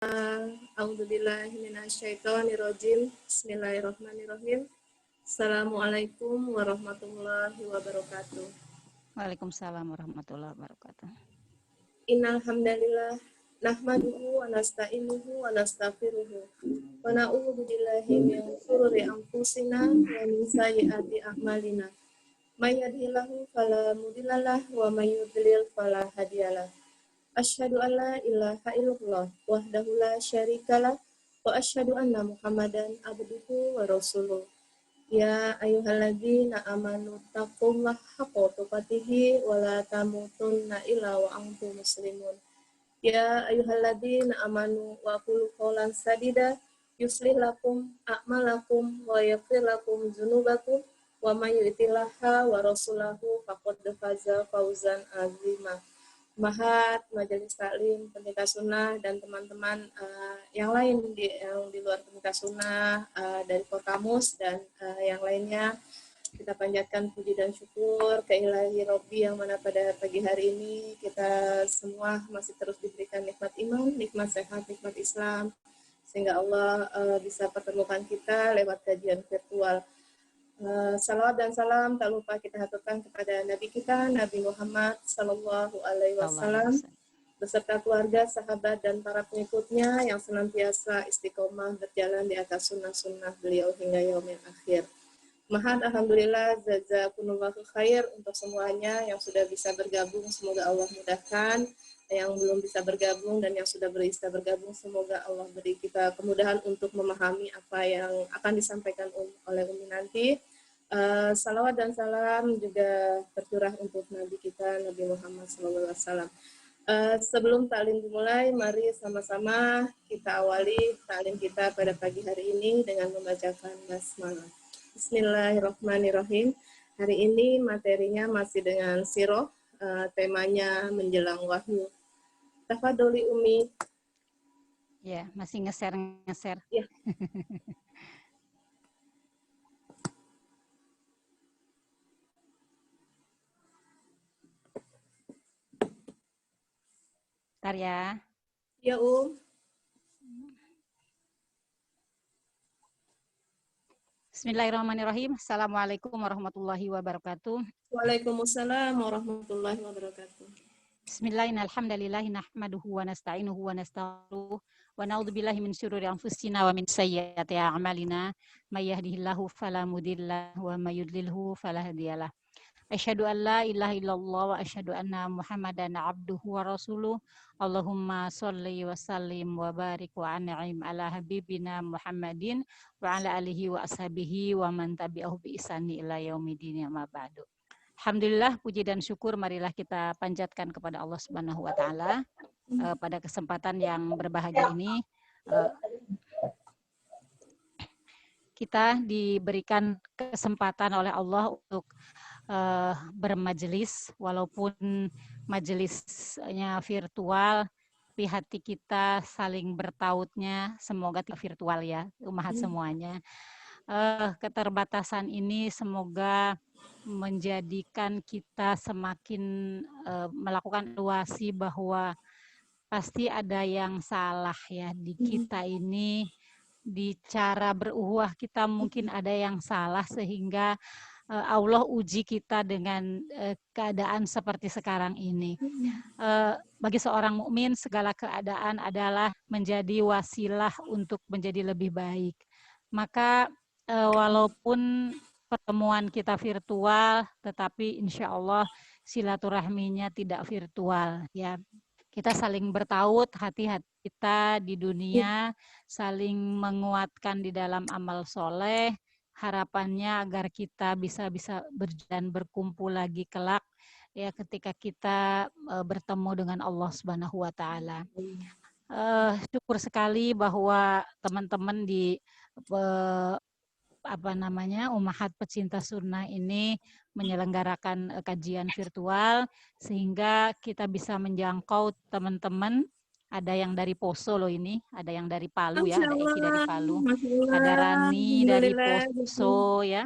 A'udzubillahi minasyaitonirrajim. Bismillahirrahmanirrahim. Assalamualaikum warahmatullahi wabarakatuh. Waalaikumsalam warahmatullahi wabarakatuh. Innal hamdalillah nahmaduhu wa nasta'inuhu wa nastaghfiruhu wa na'udzu billahi min shururi anfusina wa min sayyiati a'malina. May yahdihillahu fala mudhillalah wa may yudlil fala hadiyalah. Asyhadu an la ilaha illallah wahdahu la syarikalah wa asyhadu anna Muhammadan abduhu wa rasuluh. Ya ayyuhalladzina amanu taqullaha haqqa tuqatih wa la tamutunna illa wa antum muslimun. Ya ayyuhalladzina amanu wa qulu qawlan sadida yuslih lakum a'malakum wa yaghfir lakum dzunubakum wa may yuti'illah wa rasulahu faqad faza fawzan azima. Mahat, Majelis Taklim, Pendidikan Sunnah, dan teman-teman yang lain yang di luar Pendidikan Sunnah, dari Kotamus dan yang lainnya, kita panjatkan puji dan syukur ke Ilahi Robbi yang mana pada pagi hari ini kita semua masih terus diberikan nikmat iman, nikmat sehat, nikmat Islam, sehingga Allah bisa pertemukan kita lewat kajian virtual. Salawat dan salam tak lupa kita haturkan kepada Nabi kita, Nabi Muhammad Sallallahu Alaihi Wasallam, beserta keluarga, sahabat, dan para pengikutnya yang senantiasa istiqomah berjalan di atas sunnah-sunnah beliau hingga yaumil akhir. Mahat, alhamdulillah, jazakumullahu khair untuk semuanya yang sudah bisa bergabung, semoga Allah mudahkan. Yang belum bisa bergabung dan yang sudah bisa bergabung, semoga Allah beri kita kemudahan untuk memahami apa yang akan disampaikan oleh Umi nanti. Salawat dan salam juga tercurah untuk Nabi kita, Nabi Muhammad SAW. Sebelum taklim dimulai, mari sama-sama kita awali taklim kita pada pagi hari ini dengan membacakan basmalah. Bismillahirrahmanirrahim. Hari ini materinya masih dengan siroh, temanya menjelang wahyu. Tafadholi Umi. Ya, masih ngeser. Ya. Bentar ya. Ya, Bismillahirrahmanirrahim. Assalamualaikum warahmatullahi wabarakatuh. Waalaikumsalam warahmatullahi wabarakatuh. Bismillahirrahmanirrahim. Alhamdulillahi nahmaduhu wa nasta'inuhu wa nastaghfiruh wa na'udzubillahi min syururi anfusina wa min sayyiati a'malina. May yahdihillahu fala mudhillalah wa may yudlilhu fala hadiyalah. Asyhadu an la ilaha illallah wa asyhadu anna Muhammadan abduhu wa rasuluh. Allahumma sholli wa sallim wa barik wa an'im ala habibina Muhammadin wa ala alihi wa ashabihi wa man tabi'ahu bi ihsani ila yaumidin amma ba'du. Alhamdulillah, puji dan syukur marilah kita panjatkan kepada Allah Subhanahu wa taala pada kesempatan yang berbahagia ini. Kita diberikan kesempatan oleh Allah untuk bermajelis, walaupun majelisnya virtual, tapi hati kita saling bertautnya, semoga virtual ya, umat semuanya. Keterbatasan ini semoga menjadikan kita semakin melakukan evaluasi bahwa pasti ada yang salah ya di kita ini, di cara beruhuah kita mungkin ada yang salah sehingga Allah uji kita dengan keadaan seperti sekarang ini. Bagi seorang mukmin segala keadaan adalah menjadi wasilah untuk menjadi lebih baik. Maka walaupun pertemuan kita virtual, tetapi insya Allah silaturahminya tidak virtual ya. Kita saling bertaut, hati-hati kita di dunia, saling menguatkan di dalam amal soleh. Harapannya agar kita bisa berjalan berkumpul lagi kelak ya ketika kita bertemu dengan Allah Subhanahu wa taala. Syukur sekali bahwa teman-teman di Ummahat Pecinta Sunnah ini menyelenggarakan kajian virtual sehingga kita bisa menjangkau teman-teman. Ada yang dari Poso loh ini, ada yang dari Palu ya, ada Eki dari Palu, ada Rani dari Poso ya,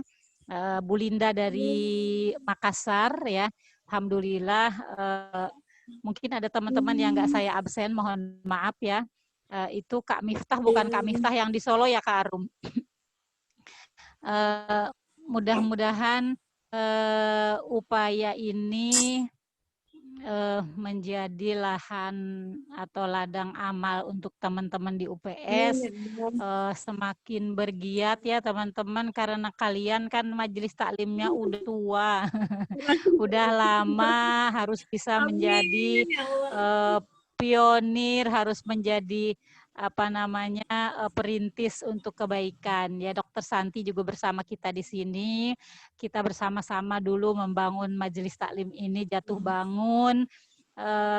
Bu Linda dari Makassar ya. Alhamdulillah, mungkin ada teman-teman yang nggak saya absen, mohon maaf ya. Itu Kak Miftah, bukan Kak Miftah yang di Solo ya Kak Arum. Mudah-mudahan upaya ini menjadi lahan atau ladang amal untuk teman-teman di UPS, semakin bergiat ya teman-teman, karena kalian kan majelis taklimnya udah tua, udah lama, harus bisa menjadi pionir, harus menjadi perintis untuk kebaikan. Ya, Dokter Santi juga bersama kita di sini. Kita bersama-sama dulu membangun majelis taklim ini jatuh bangun.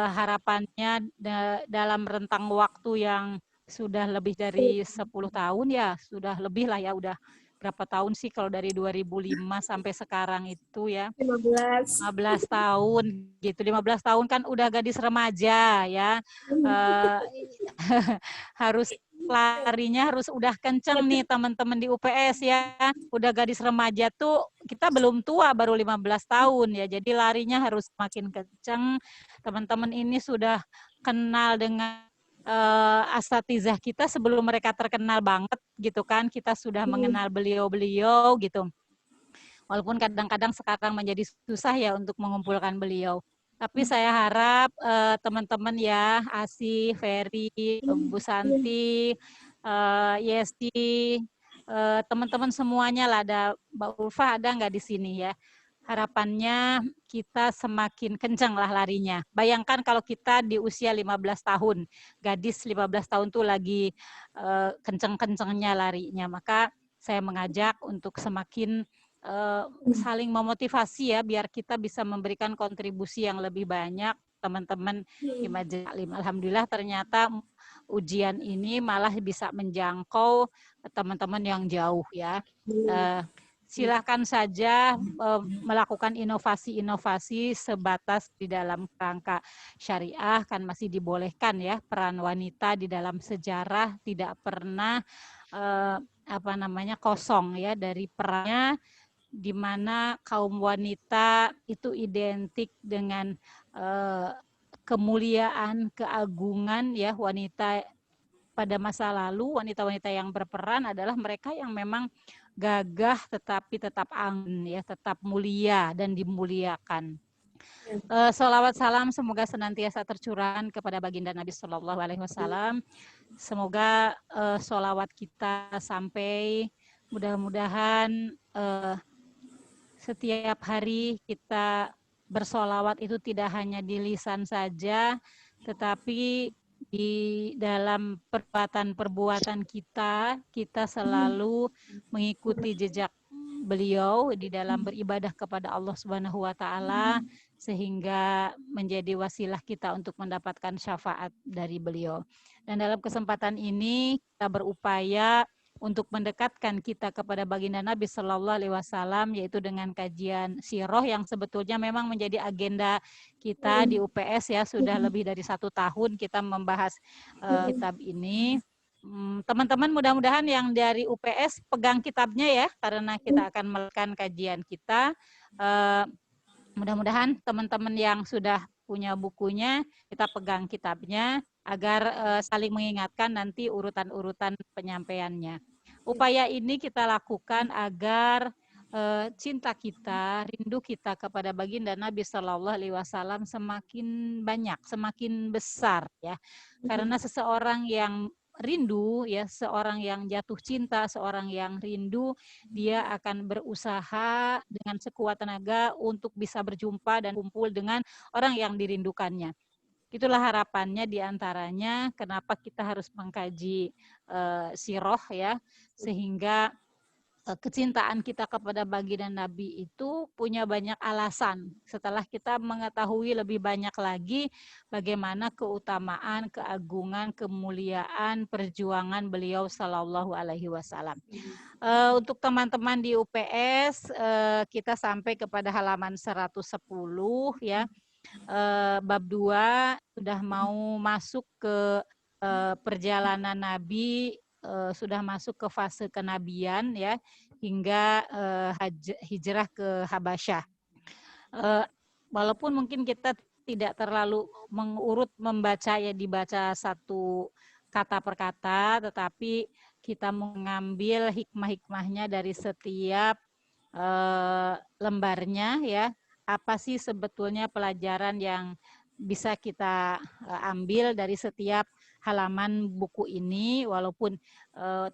Harapannya dalam rentang waktu yang sudah lebih dari 10 tahun ya, sudah lebih lah ya, udah berapa tahun sih kalau dari 2005 sampai sekarang itu ya? 15 tahun gitu. 15 tahun kan udah gadis remaja ya. Harus larinya harus udah kenceng nih teman-teman di UPS ya. Udah gadis remaja tuh kita belum tua, baru 15 tahun ya. Jadi larinya harus makin kenceng. Teman-teman ini sudah kenal dengan asatizah kita sebelum mereka terkenal banget gitu kan. Kita sudah mengenal beliau-beliau gitu. Walaupun kadang-kadang sekarang menjadi susah ya untuk mengumpulkan beliau. Tapi saya harap teman-teman ya, Asi, Ferry, Bu Santi, Yesti, teman-teman semuanya lah, ada Mbak Ulfa ada nggak di sini ya. Harapannya kita semakin kencang lah larinya. Bayangkan kalau kita di usia 15 tahun, gadis 15 tahun tuh lagi kenceng-kencengnya larinya. Maka saya mengajak untuk semakin saling memotivasi ya, biar kita bisa memberikan kontribusi yang lebih banyak teman-teman di majelis taklim. Alhamdulillah ternyata ujian ini malah bisa menjangkau teman-teman yang jauh ya. Silahkan saja melakukan inovasi-inovasi sebatas di dalam kerangka syariah, kan masih dibolehkan ya, peran wanita di dalam sejarah tidak pernah kosong ya dari perannya, di mana kaum wanita itu identik dengan kemuliaan, keagungan ya. Wanita pada masa lalu, wanita-wanita yang berperan adalah mereka yang memang gagah tetapi tetap anggun ya, tetap mulia dan dimuliakan. Sholawat salam semoga senantiasa tercurahkan kepada baginda Nabi Shallallahu Alaihi Wasallam. Semoga sholawat kita sampai, mudah-mudahan setiap hari kita bersolawat itu tidak hanya di lisan saja, tetapi di dalam perbuatan-perbuatan kita selalu mengikuti jejak beliau di dalam beribadah kepada Allah Subhanahu wa taala, sehingga menjadi wasilah kita untuk mendapatkan syafaat dari beliau. Dan dalam kesempatan ini kita berupaya untuk mendekatkan kita kepada baginda Nabi Shallallahu Alaihi Wasallam, yaitu dengan kajian sirah yang sebetulnya memang menjadi agenda kita di UPS ya, sudah lebih dari 1 tahun kita membahas kitab ini. Teman-teman mudah-mudahan yang dari UPS pegang kitabnya ya, karena kita akan melakukan kajian kita. Mudah-mudahan teman-teman yang sudah punya bukunya, kita pegang kitabnya agar saling mengingatkan nanti urutan-urutan penyampaiannya. Upaya ini kita lakukan agar cinta kita, rindu kita kepada baginda Nabi Shallallahu Alaihi Wasallam semakin banyak, semakin besar ya. Karena seseorang yang rindu ya, seorang yang jatuh cinta, seorang yang rindu, dia akan berusaha dengan sekuat tenaga untuk bisa berjumpa dan kumpul dengan orang yang dirindukannya. Itulah harapannya diantaranya kenapa kita harus mengkaji sirah ya, sehingga kecintaan kita kepada baginda Nabi itu punya banyak alasan. Setelah kita mengetahui lebih banyak lagi bagaimana keutamaan, keagungan, kemuliaan, perjuangan beliau Shallallahu Alaihi Wasallam. Untuk teman-teman di UPS, kita sampai kepada halaman 110 ya. Bab 2 sudah mau masuk ke perjalanan Nabi, sudah masuk ke fase kenabian ya, hingga hijrah ke Habasyah. Walaupun mungkin kita tidak terlalu mengurut membaca ya, dibaca satu kata per kata, tetapi kita mengambil hikmah-hikmahnya dari setiap lembarnya ya. Apa sih sebetulnya pelajaran yang bisa kita ambil dari setiap halaman buku ini, walaupun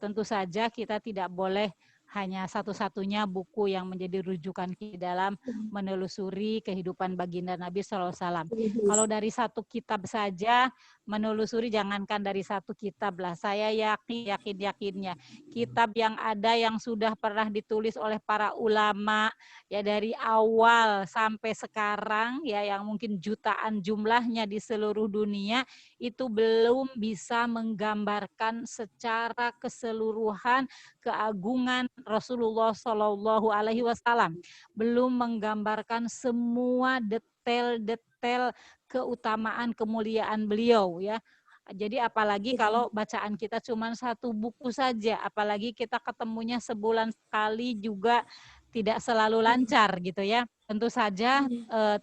tentu saja kita tidak boleh hanya satu-satunya buku yang menjadi rujukan kita dalam menelusuri kehidupan baginda Nabi SAW. Kalau dari satu kitab saja menelusuri, jangankan dari satu kitab lah, saya yakinnya kitab yang ada yang sudah pernah ditulis oleh para ulama ya dari awal sampai sekarang ya, yang mungkin jutaan jumlahnya di seluruh dunia, itu belum bisa menggambarkan secara keseluruhan keagungan Rasulullah Shallallahu Alaihi Wasallam, belum menggambarkan semua detail-detail keutamaan kemuliaan beliau ya. Jadi apalagi kalau bacaan kita cuma satu buku saja, apalagi kita ketemunya sebulan sekali juga tidak selalu lancar gitu ya. Tentu saja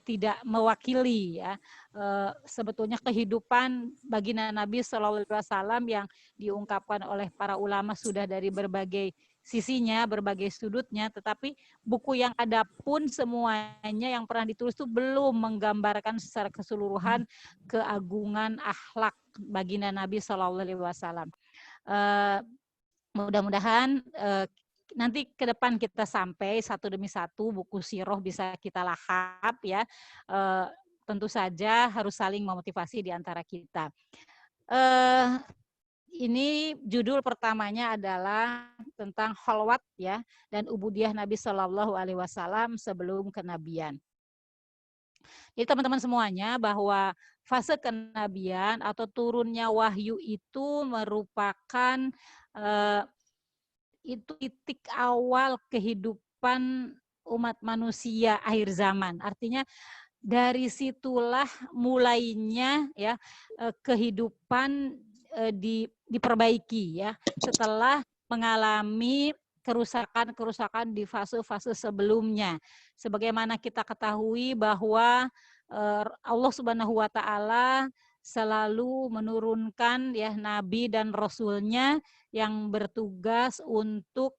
tidak mewakili ya sebetulnya kehidupan baginda Nabi Shallallahu Alaihi Wasallam yang diungkapkan oleh para ulama sudah dari berbagai sisinya, berbagai sudutnya, tetapi buku yang ada pun semuanya yang pernah ditulis itu belum menggambarkan secara keseluruhan keagungan akhlak baginda Nabi Shallallahu Alaihi Wasallam. Mudah-mudahan nanti ke depan kita sampai satu demi satu buku siroh bisa kita lahap ya. Tentu saja harus saling memotivasi di antara kita. Ini judul pertamanya adalah tentang kholwat ya dan ubudiyah Nabi Shallallahu Alaihi Wasallam sebelum kenabian. Jadi teman-teman semuanya, bahwa fase kenabian atau turunnya wahyu itu merupakan itu titik awal kehidupan umat manusia akhir zaman. Artinya dari situlah mulainya ya kehidupan diperbaiki ya setelah mengalami kerusakan-kerusakan di fase-fase sebelumnya. Sebagaimana kita ketahui bahwa Allah Subhanahu wa taala selalu menurunkan ya nabi dan rasulnya yang bertugas untuk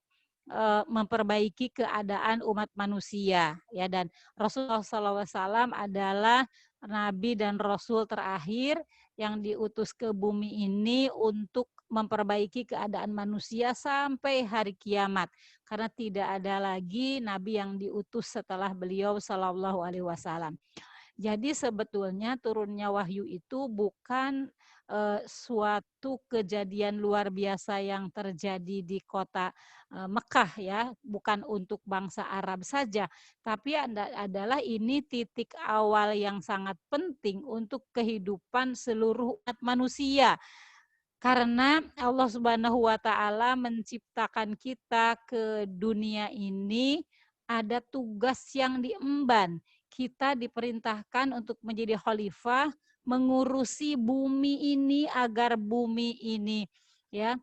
memperbaiki keadaan umat manusia ya, dan Rasulullah SAW adalah nabi dan rasul terakhir yang diutus ke bumi ini untuk memperbaiki keadaan manusia sampai hari kiamat, karena tidak ada lagi nabi yang diutus setelah beliau Shallallahu Alaihi Wasallam. Jadi sebetulnya turunnya wahyu itu bukan suatu kejadian luar biasa yang terjadi di kota Mekah ya, bukan untuk bangsa Arab saja, tapi adalah ini titik awal yang sangat penting untuk kehidupan seluruh umat manusia. Karena Allah Subhanahu wa taala menciptakan kita ke dunia ini ada tugas yang diemban. Kita diperintahkan untuk menjadi khalifah, mengurusi bumi ini agar bumi ini ya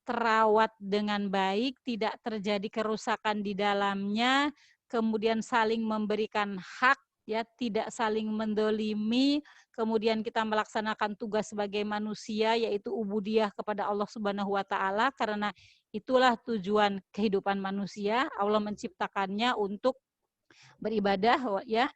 terawat dengan baik, tidak terjadi kerusakan di dalamnya, kemudian saling memberikan hak ya, tidak saling mendolimi, kemudian kita melaksanakan tugas sebagai manusia yaitu ubudiyah kepada Allah Subhanahu wa taala, karena itulah tujuan kehidupan manusia. Allah menciptakannya untuk beribadah ya.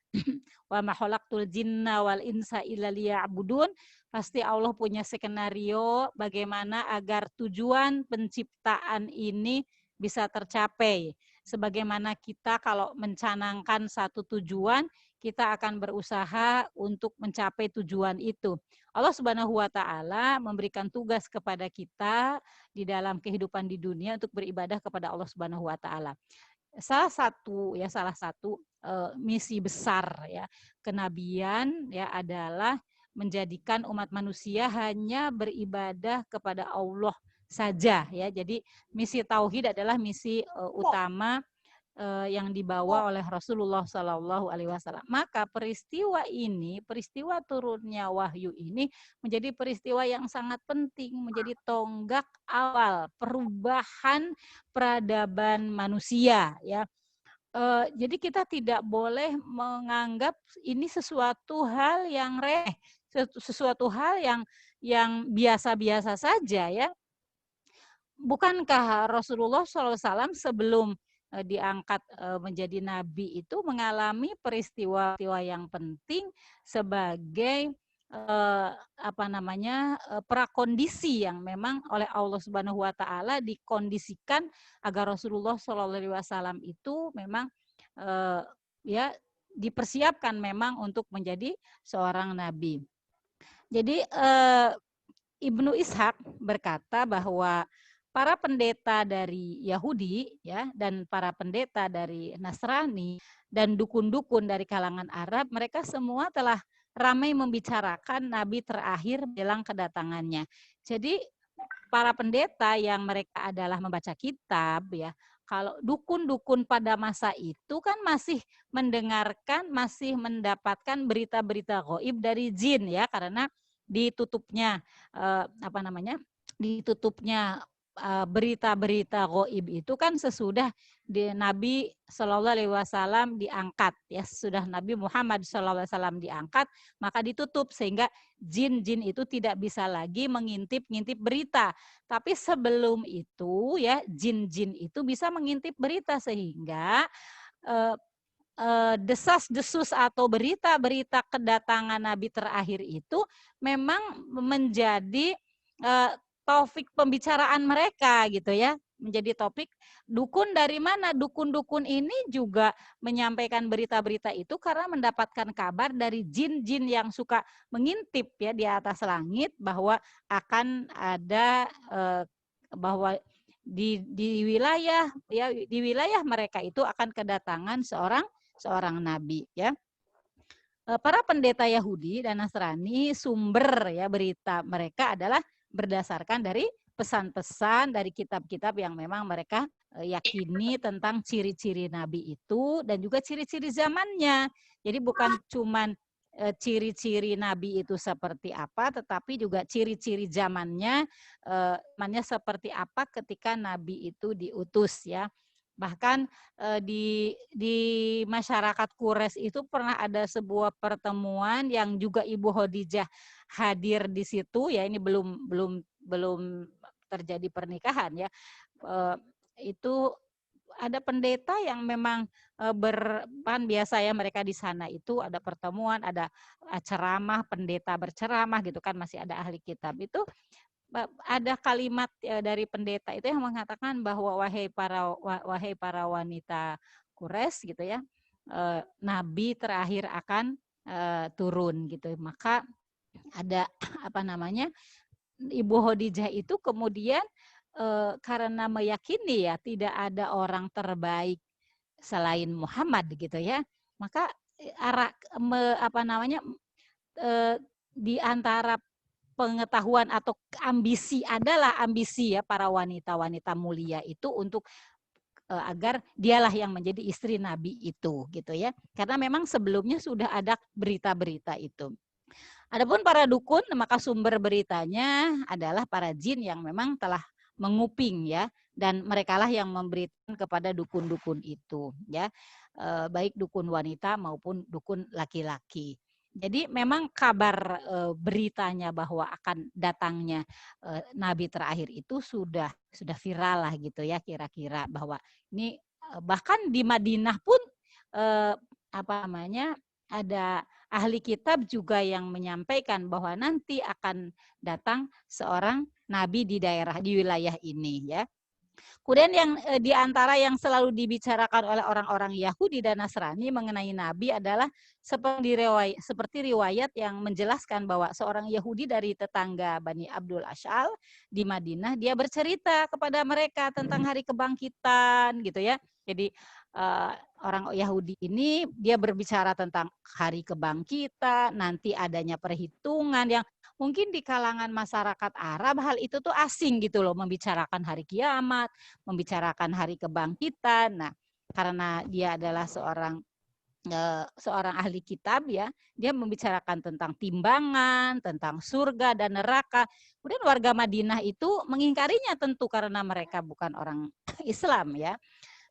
Wa ma khalaqtul jinna wal insa illa liya'budun. Pasti Allah punya skenario bagaimana agar tujuan penciptaan ini bisa tercapai. Sebagaimana kita kalau mencanangkan satu tujuan, kita akan berusaha untuk mencapai tujuan itu. Allah Subhanahu wa taala memberikan tugas kepada kita di dalam kehidupan di dunia untuk beribadah kepada Allah Subhanahu wa taala. Salah satu misi besar ya kenabian ya adalah menjadikan umat manusia hanya beribadah kepada Allah saja ya. Jadi misi tauhid adalah misi utama yang dibawa oleh Rasulullah Shallallahu Alaihi Wasallam. Maka peristiwa ini, peristiwa turunnya wahyu ini menjadi peristiwa yang sangat penting, menjadi tonggak awal perubahan peradaban manusia ya. Jadi kita tidak boleh menganggap ini sesuatu hal yang sesuatu hal yang biasa-biasa saja ya. Bukankah Rasulullah SAW sebelum diangkat menjadi nabi itu mengalami peristiwa-peristiwa yang penting sebagai prakondisi yang memang oleh Allah Subhanahu wa taala dikondisikan agar Rasulullah SAW itu memang ya dipersiapkan memang untuk menjadi seorang nabi. Jadi Ibnu Ishaq berkata bahwa para pendeta dari Yahudi ya dan para pendeta dari Nasrani dan dukun-dukun dari kalangan Arab, mereka semua telah ramai membicarakan nabi terakhir menjelang kedatangannya. Jadi para pendeta yang mereka adalah membaca kitab ya, kalau dukun-dukun pada masa itu kan masih mendengarkan, masih mendapatkan berita-berita gaib dari jin ya, karena ditutupnya ditutupnya berita-berita gaib itu kan sesudah Nabi Shallallahu Alaihi Wasallam diangkat ya, sudah Nabi Muhammad Shallallahu Alaihi Wasallam diangkat, maka ditutup sehingga jin-jin itu tidak bisa lagi mengintip-ngintip berita. Tapi sebelum itu ya jin-jin itu bisa mengintip berita sehingga desas-desus atau berita-berita kedatangan Nabi terakhir itu memang menjadi topik pembicaraan mereka gitu ya, menjadi topik. Dukun dari mana? Dukun-dukun ini juga menyampaikan berita-berita itu karena mendapatkan kabar dari jin-jin yang suka mengintip ya di atas langit bahwa akan ada bahwa di wilayah mereka itu akan kedatangan seorang nabi ya. Para pendeta Yahudi dan Nasrani sumber ya berita mereka adalah berdasarkan dari pesan-pesan dari kitab-kitab yang memang mereka yakini tentang ciri-ciri nabi itu dan juga ciri-ciri zamannya. Jadi bukan cuman ciri-ciri nabi itu seperti apa, tetapi juga ciri-ciri zamannya seperti apa ketika nabi itu diutus ya. Bahkan di masyarakat Quraisy itu pernah ada sebuah pertemuan yang juga Ibu Khadijah hadir di situ ya, ini belum terjadi pernikahan ya. Itu ada pendeta yang memang biasa ya, mereka di sana itu ada pertemuan, ada ceramah, pendeta berceramah gitu kan, masih ada ahli kitab. Itu ada kalimat dari pendeta itu yang mengatakan bahwa wahai para wanita Quraisy gitu ya, nabi terakhir akan turun gitu. Maka ada Ibu Khadijah itu kemudian karena meyakini ya tidak ada orang terbaik selain Muhammad gitu ya, maka di antara pengetahuan atau ambisi ya para wanita-wanita mulia itu untuk agar dialah yang menjadi istri Nabi itu gitu ya, karena memang sebelumnya sudah ada berita-berita itu. Adapun para dukun, maka sumber beritanya adalah para jin yang memang telah menguping ya, dan merekalah yang memberitakan kepada dukun-dukun itu ya, baik dukun wanita maupun dukun laki-laki. Jadi memang kabar beritanya bahwa akan datangnya nabi terakhir itu sudah viral lah gitu ya, kira-kira bahwa ini bahkan di Madinah pun ada ahli kitab juga yang menyampaikan bahwa nanti akan datang seorang nabi di wilayah ini ya. Kemudian yang di antara yang selalu dibicarakan oleh orang-orang Yahudi dan Nasrani mengenai nabi adalah seperti riwayat yang menjelaskan bahwa seorang Yahudi dari tetangga Bani Abdul Ash'al di Madinah, dia bercerita kepada mereka tentang hari kebangkitan gitu ya. Jadi orang Yahudi ini dia berbicara tentang hari kebangkitan, nanti adanya perhitungan yang mungkin di kalangan masyarakat Arab hal itu tuh asing gitu loh, membicarakan hari kiamat, membicarakan hari kebangkitan. Nah, karena dia adalah seorang ahli kitab ya, dia membicarakan tentang timbangan, tentang surga dan neraka. Kemudian warga Madinah itu mengingkarinya tentu karena mereka bukan orang Islam ya,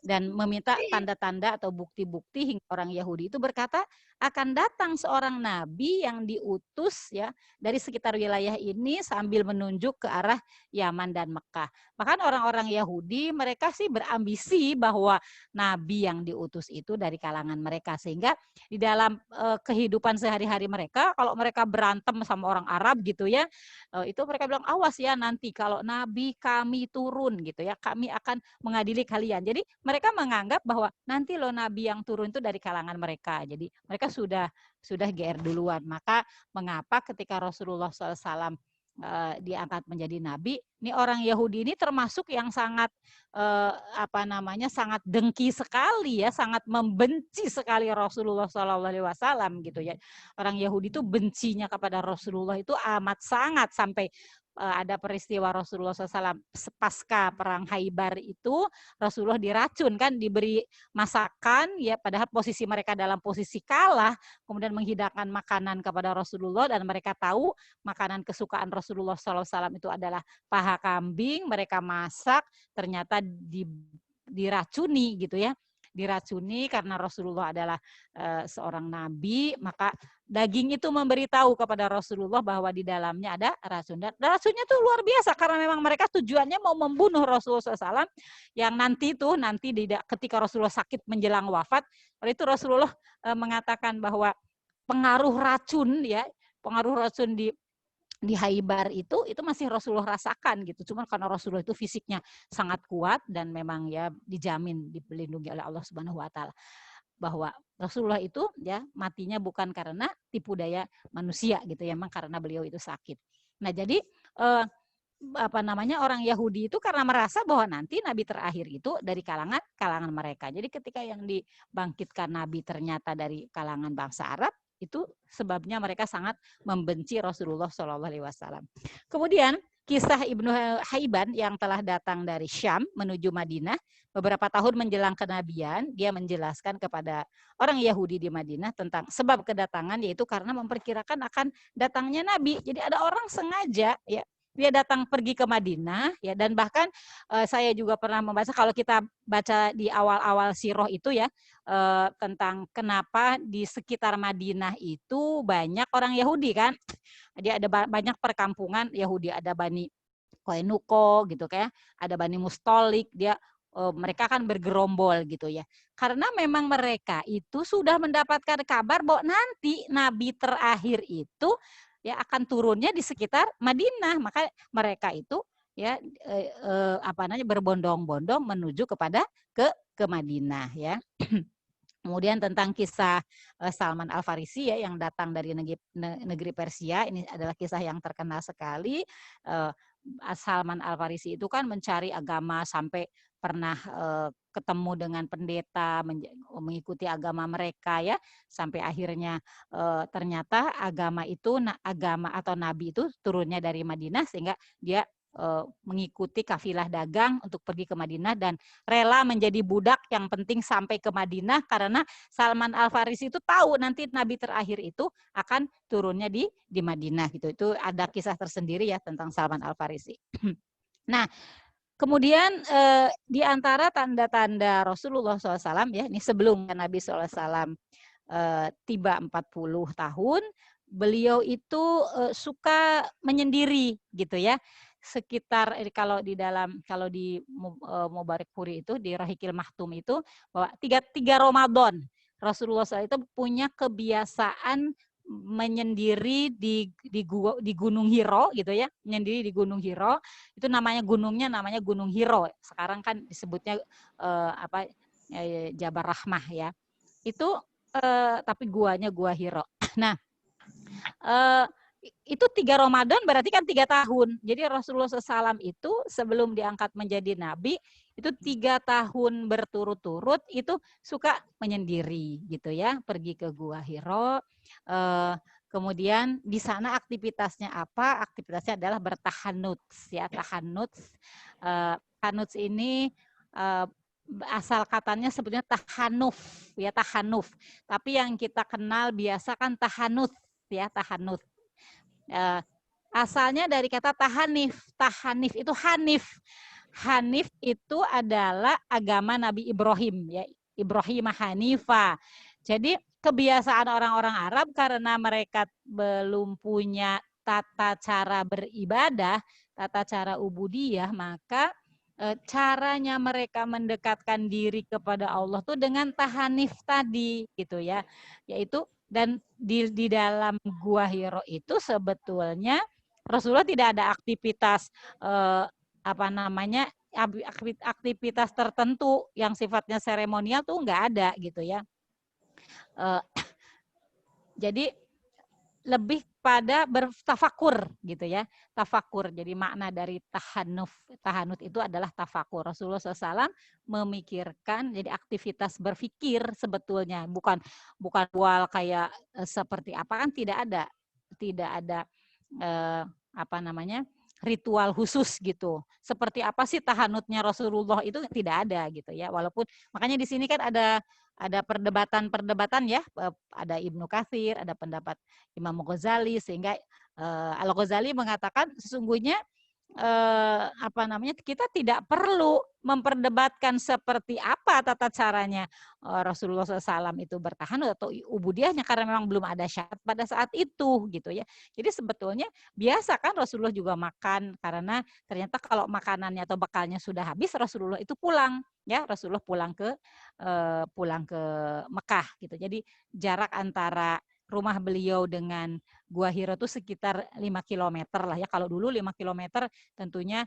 dan meminta tanda-tanda atau bukti-bukti hingga orang Yahudi itu berkata, akan datang seorang nabi yang diutus ya dari sekitar wilayah ini sambil menunjuk ke arah Yaman dan Mekah. Bahkan orang-orang Yahudi mereka sih berambisi bahwa nabi yang diutus itu dari kalangan mereka, sehingga di dalam kehidupan sehari-hari mereka kalau mereka berantem sama orang Arab gitu ya, itu mereka bilang awas ya nanti kalau nabi kami turun gitu ya, kami akan mengadili kalian. Jadi mereka menganggap bahwa nanti loh nabi yang turun itu dari kalangan mereka. Jadi mereka sudah GR duluan. Maka mengapa ketika Rasulullah SAW diangkat menjadi nabi, ini orang Yahudi ini termasuk yang sangat sangat dengki sekali ya, sangat membenci sekali Rasulullah SAW gitu ya. Orang Yahudi itu bencinya kepada Rasulullah itu amat sangat, sampai ada peristiwa Rasulullah SAW pasca perang Khaibar itu Rasulullah diracun kan, diberi masakan ya, padahal posisi mereka dalam posisi kalah, kemudian menghidangkan makanan kepada Rasulullah dan mereka tahu makanan kesukaan Rasulullah SAW itu adalah paha kambing, mereka masak, ternyata diracuni gitu ya, diracuni karena Rasulullah adalah seorang nabi, maka daging itu memberitahu kepada Rasulullah bahwa di dalamnya ada racun. Dan racunnya tuh luar biasa karena memang mereka tujuannya mau membunuh Rasulullah SAW yang nanti ketika Rasulullah sakit menjelang wafat, itu Rasulullah mengatakan bahwa pengaruh racun di Khaibar itu masih Rasulullah rasakan gitu. Cuma karena Rasulullah itu fisiknya sangat kuat dan memang ya dijamin dilindungi oleh Allah Subhanahu wa taala, bahwa Rasulullah itu ya matinya bukan karena tipu daya manusia gitu ya, memang karena beliau itu sakit. Nah, jadi orang Yahudi itu karena merasa bahwa nanti nabi terakhir itu dari kalangan mereka. Jadi ketika yang dibangkitkan nabi ternyata dari kalangan bangsa Arab, itu sebabnya mereka sangat membenci Rasulullah SAW. Kemudian kisah Ibnu Haiban yang telah datang dari Syam menuju Madinah beberapa tahun menjelang kenabian, dia menjelaskan kepada orang Yahudi di Madinah tentang sebab kedatangan, yaitu karena memperkirakan akan datangnya nabi. Jadi ada orang sengaja ya, dia datang pergi ke Madinah ya, dan bahkan saya juga pernah membaca, kalau kita baca di awal-awal sirah itu ya, tentang kenapa di sekitar Madinah itu banyak orang Yahudi kan. Dia ada banyak perkampungan Yahudi, ada Bani Koenuko gitu kayak, ada Bani Mustolik, mereka kan bergerombol gitu ya. Karena memang mereka itu sudah mendapatkan kabar bahwa nanti nabi terakhir itu ya akan turunnya di sekitar Madinah, maka mereka itu ya berbondong-bondong menuju ke Madinah ya. Kemudian tentang kisah Salman Al-Farisi ya, yang datang dari negeri Persia, ini adalah kisah yang terkenal sekali. Salman Al-Farisi itu kan mencari agama sampai pernah ketemu dengan pendeta, mengikuti agama mereka ya, sampai akhirnya ternyata agama atau nabi itu turunnya dari Madinah, sehingga dia mengikuti kafilah dagang untuk pergi ke Madinah dan rela menjadi budak, yang penting sampai ke Madinah, karena Salman Al-Farisi itu tahu nanti nabi terakhir itu akan turunnya di Madinah gitu. Itu ada kisah tersendiri ya tentang Salman Al-Farisi. Nah, kemudian di antara tanda-tanda Rasulullah SAW ya, ini sebelum Nabi SAW tiba 40 tahun, beliau itu suka menyendiri gitu ya. Sekitar kalau di Mubarak Puri itu, di Rahikil Mahtum itu, bahwa tiga Ramadan Rasulullah SAW itu punya kebiasaan menyendiri di Gunung Hiro gitu ya, menyendiri di Gunung Hiro. Itu namanya Gunung Hiro. Sekarang kan disebutnya Jabal Rahmah ya. Itu tapi guanya Gua Hiro. Nah, itu 3 Ramadan berarti kan 3 tahun. Jadi Rasulullah SAW itu sebelum diangkat menjadi nabi, itu 3 tahun berturut-turut itu suka menyendiri gitu ya, pergi ke Gua Hiro. Kemudian di sana aktivitasnya apa? Aktivitasnya adalah bertahanuts ya, tahanuts. Tahanuts ini asal katanya sebetulnya tahanuf ya, tahanuf. Tapi yang kita kenal biasa kan tahanut ya, tahanut. Asalnya dari kata tahanif. Tahanif itu hanif. Hanif itu adalah agama Nabi Ibrahim ya, Ibrahim Hanifa. Jadi kebiasaan orang-orang Arab karena mereka belum punya tata cara beribadah, tata cara ubudiyah, maka caranya mereka mendekatkan diri kepada Allah tuh dengan tahanif tadi gitu ya. Yaitu dan di dalam Gua Hiro itu sebetulnya Rasulullah tidak ada aktivitas apa namanya aktivitas tertentu yang sifatnya seremonial tuh nggak ada gitu ya. Jadi lebih pada bertafakur gitu ya, tafakur. Jadi makna dari tahanut itu adalah tafakur. Rasulullah SAW memikirkan, jadi aktivitas berpikir sebetulnya, bukan wal kayak seperti apa, kan tidak ada apa namanya ritual khusus gitu. Seperti apa sih tahanutnya Rasulullah itu tidak ada gitu ya. Walaupun makanya di sini kan ada perdebatan ya, ada Ibnu Katsir, ada pendapat Imam Ghazali, sehingga Al-Ghazali mengatakan sesungguhnya apa namanya kita tidak perlu memperdebatkan seperti apa tata caranya Rasulullah SAW itu bertahan atau ubudiyahnya karena memang belum ada syarat pada saat itu gitu ya. Jadi sebetulnya biasa kan Rasulullah juga makan karena ternyata kalau makanannya atau bekalnya sudah habis Rasulullah itu pulang ya, Rasulullah pulang ke Mekah gitu. Jadi jarak antara rumah beliau dengan Gua Hiro itu sekitar 5 km lah ya. Kalau dulu 5 km tentunya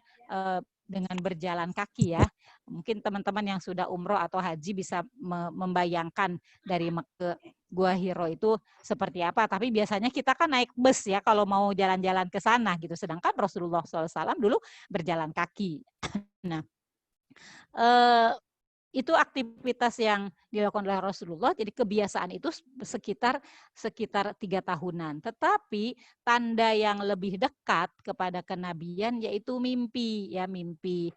dengan berjalan kaki ya. Mungkin teman-teman yang sudah umroh atau haji bisa membayangkan dari ke Gua Hiro itu seperti apa. Tapi biasanya kita kan naik bus ya kalau mau jalan-jalan ke sana gitu. Sedangkan Rasulullah SAW dulu berjalan kaki. Nah, itu aktivitas yang dilakukan oleh Rasulullah, jadi kebiasaan itu sekitar 3 tahunan. Tetapi tanda yang lebih dekat kepada kenabian yaitu mimpi ya, mimpi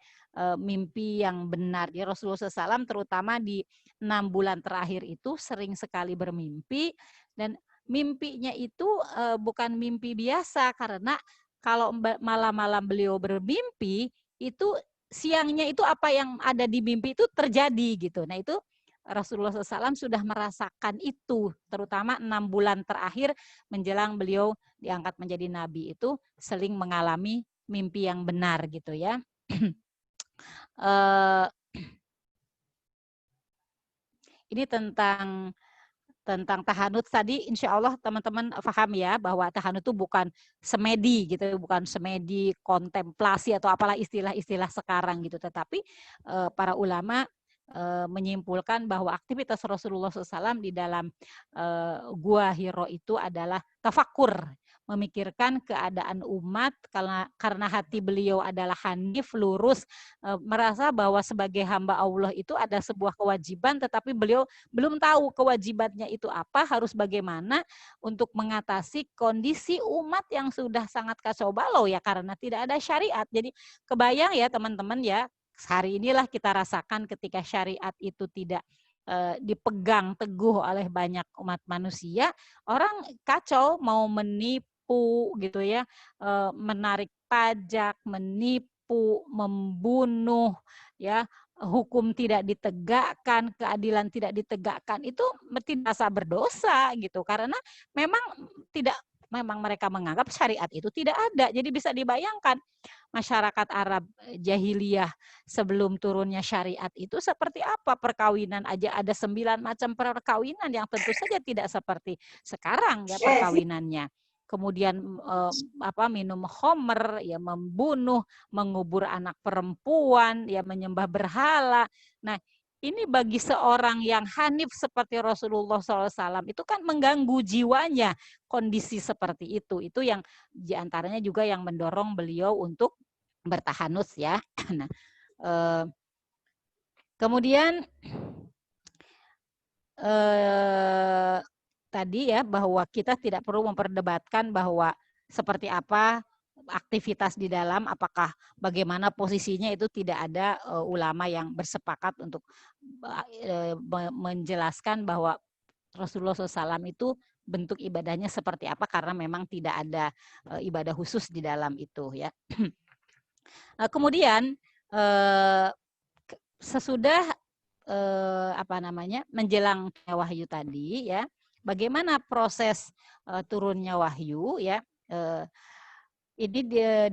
yang benar. Ya, Rasulullah SAW terutama di 6 bulan terakhir itu sering sekali bermimpi, dan mimpinya itu bukan mimpi biasa, karena kalau malam-malam beliau bermimpi itu siangnya itu apa yang ada di mimpi itu terjadi gitu. Nah itu Rasulullah SAW sudah merasakan itu, terutama 6 bulan terakhir menjelang beliau diangkat menjadi nabi itu sering mengalami mimpi yang benar gitu ya. Ini tentang tahanut tadi, insya Allah teman-teman paham ya bahwa tahanut itu bukan semedi gitu, bukan semedi kontemplasi atau apalah istilah-istilah sekarang gitu, tetapi para ulama menyimpulkan bahwa aktivitas Rasulullah SAW di dalam Gua Hiro itu adalah tafakur, memikirkan keadaan umat karena hati beliau adalah hanif, lurus, merasa bahwa sebagai hamba Allah itu ada sebuah kewajiban, tetapi beliau belum tahu kewajibannya itu apa, harus bagaimana untuk mengatasi kondisi umat yang sudah sangat kacau balau ya karena tidak ada syariat. Jadi kebayang ya teman-teman ya, hari inilah kita rasakan ketika syariat itu tidak dipegang teguh oleh banyak umat manusia, orang kacau mau menipu gitu ya, menarik pajak, menipu, membunuh ya, hukum tidak ditegakkan, keadilan tidak ditegakkan, itu tidak merasa berdosa gitu, karena memang mereka menganggap syariat itu tidak ada. Jadi bisa dibayangkan masyarakat Arab jahiliyah sebelum turunnya syariat itu seperti apa, perkawinan aja ada 9 macam perkawinan yang tentu saja tidak seperti sekarang ya perkawinannya. Kemudian minum khamr, ya membunuh, mengubur anak perempuan, ya menyembah berhala. Nah, ini bagi seorang yang hanif seperti Rasulullah SAW itu kan mengganggu jiwanya kondisi seperti itu. Itu yang diantaranya juga yang mendorong beliau untuk bertahanus ya. Nah, kemudian tadi ya bahwa kita tidak perlu memperdebatkan bahwa seperti apa aktivitas di dalam, apakah bagaimana posisinya, itu tidak ada ulama yang bersepakat untuk menjelaskan bahwa Rasulullah SAW itu bentuk ibadahnya seperti apa, karena memang tidak ada ibadah khusus di dalam itu ya. Kemudian sesudah menjelang wahyu tadi ya, Bagaimana proses turunnya wahyu ya? Ini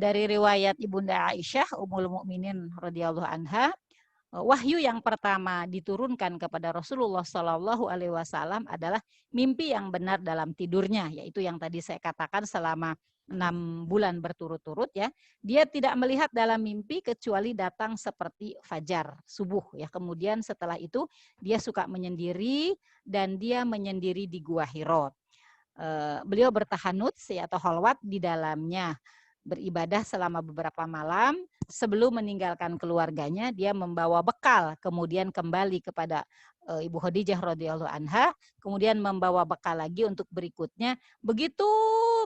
dari riwayat Ibunda Aisyah Ummul Mukminin radhiyallahu anha, wahyu yang pertama diturunkan kepada Rasulullah Shallallahu Alaihi Wasallam adalah mimpi yang benar dalam tidurnya, yaitu yang tadi saya katakan selama 6 bulan berturut-turut ya, dia tidak melihat dalam mimpi kecuali datang seperti fajar subuh ya. Kemudian setelah itu dia suka menyendiri dan dia menyendiri di Gua Hiro. Beliau bertahanut atau khalwat di dalamnya, beribadah selama beberapa malam sebelum meninggalkan keluarganya. Dia membawa bekal, kemudian kembali kepada Ibu Khadijah radhiyallahu anha, kemudian membawa bekal lagi untuk berikutnya. Begitu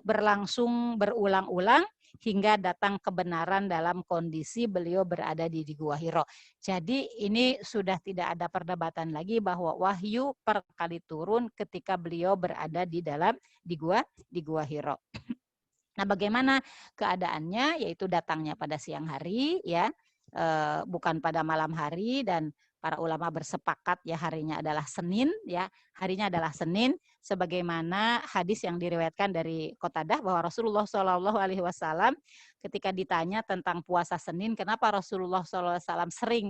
berlangsung berulang-ulang hingga datang kebenaran dalam kondisi beliau berada di Gua Hiro. Jadi ini sudah tidak ada perdebatan lagi bahwa wahyu perkali turun ketika beliau berada di Gua Hiro. Nah, bagaimana keadaannya? Yaitu datangnya pada siang hari, ya, bukan pada malam hari, dan para ulama bersepakat ya harinya adalah Senin, ya, harinya adalah Senin, sebagaimana hadis yang diriwayatkan dari Qatadah bahwa Rasulullah Shallallahu Alaihi Wasallam ketika ditanya tentang puasa Senin, kenapa Rasulullah Shallallahu Alaihi Wasallam sering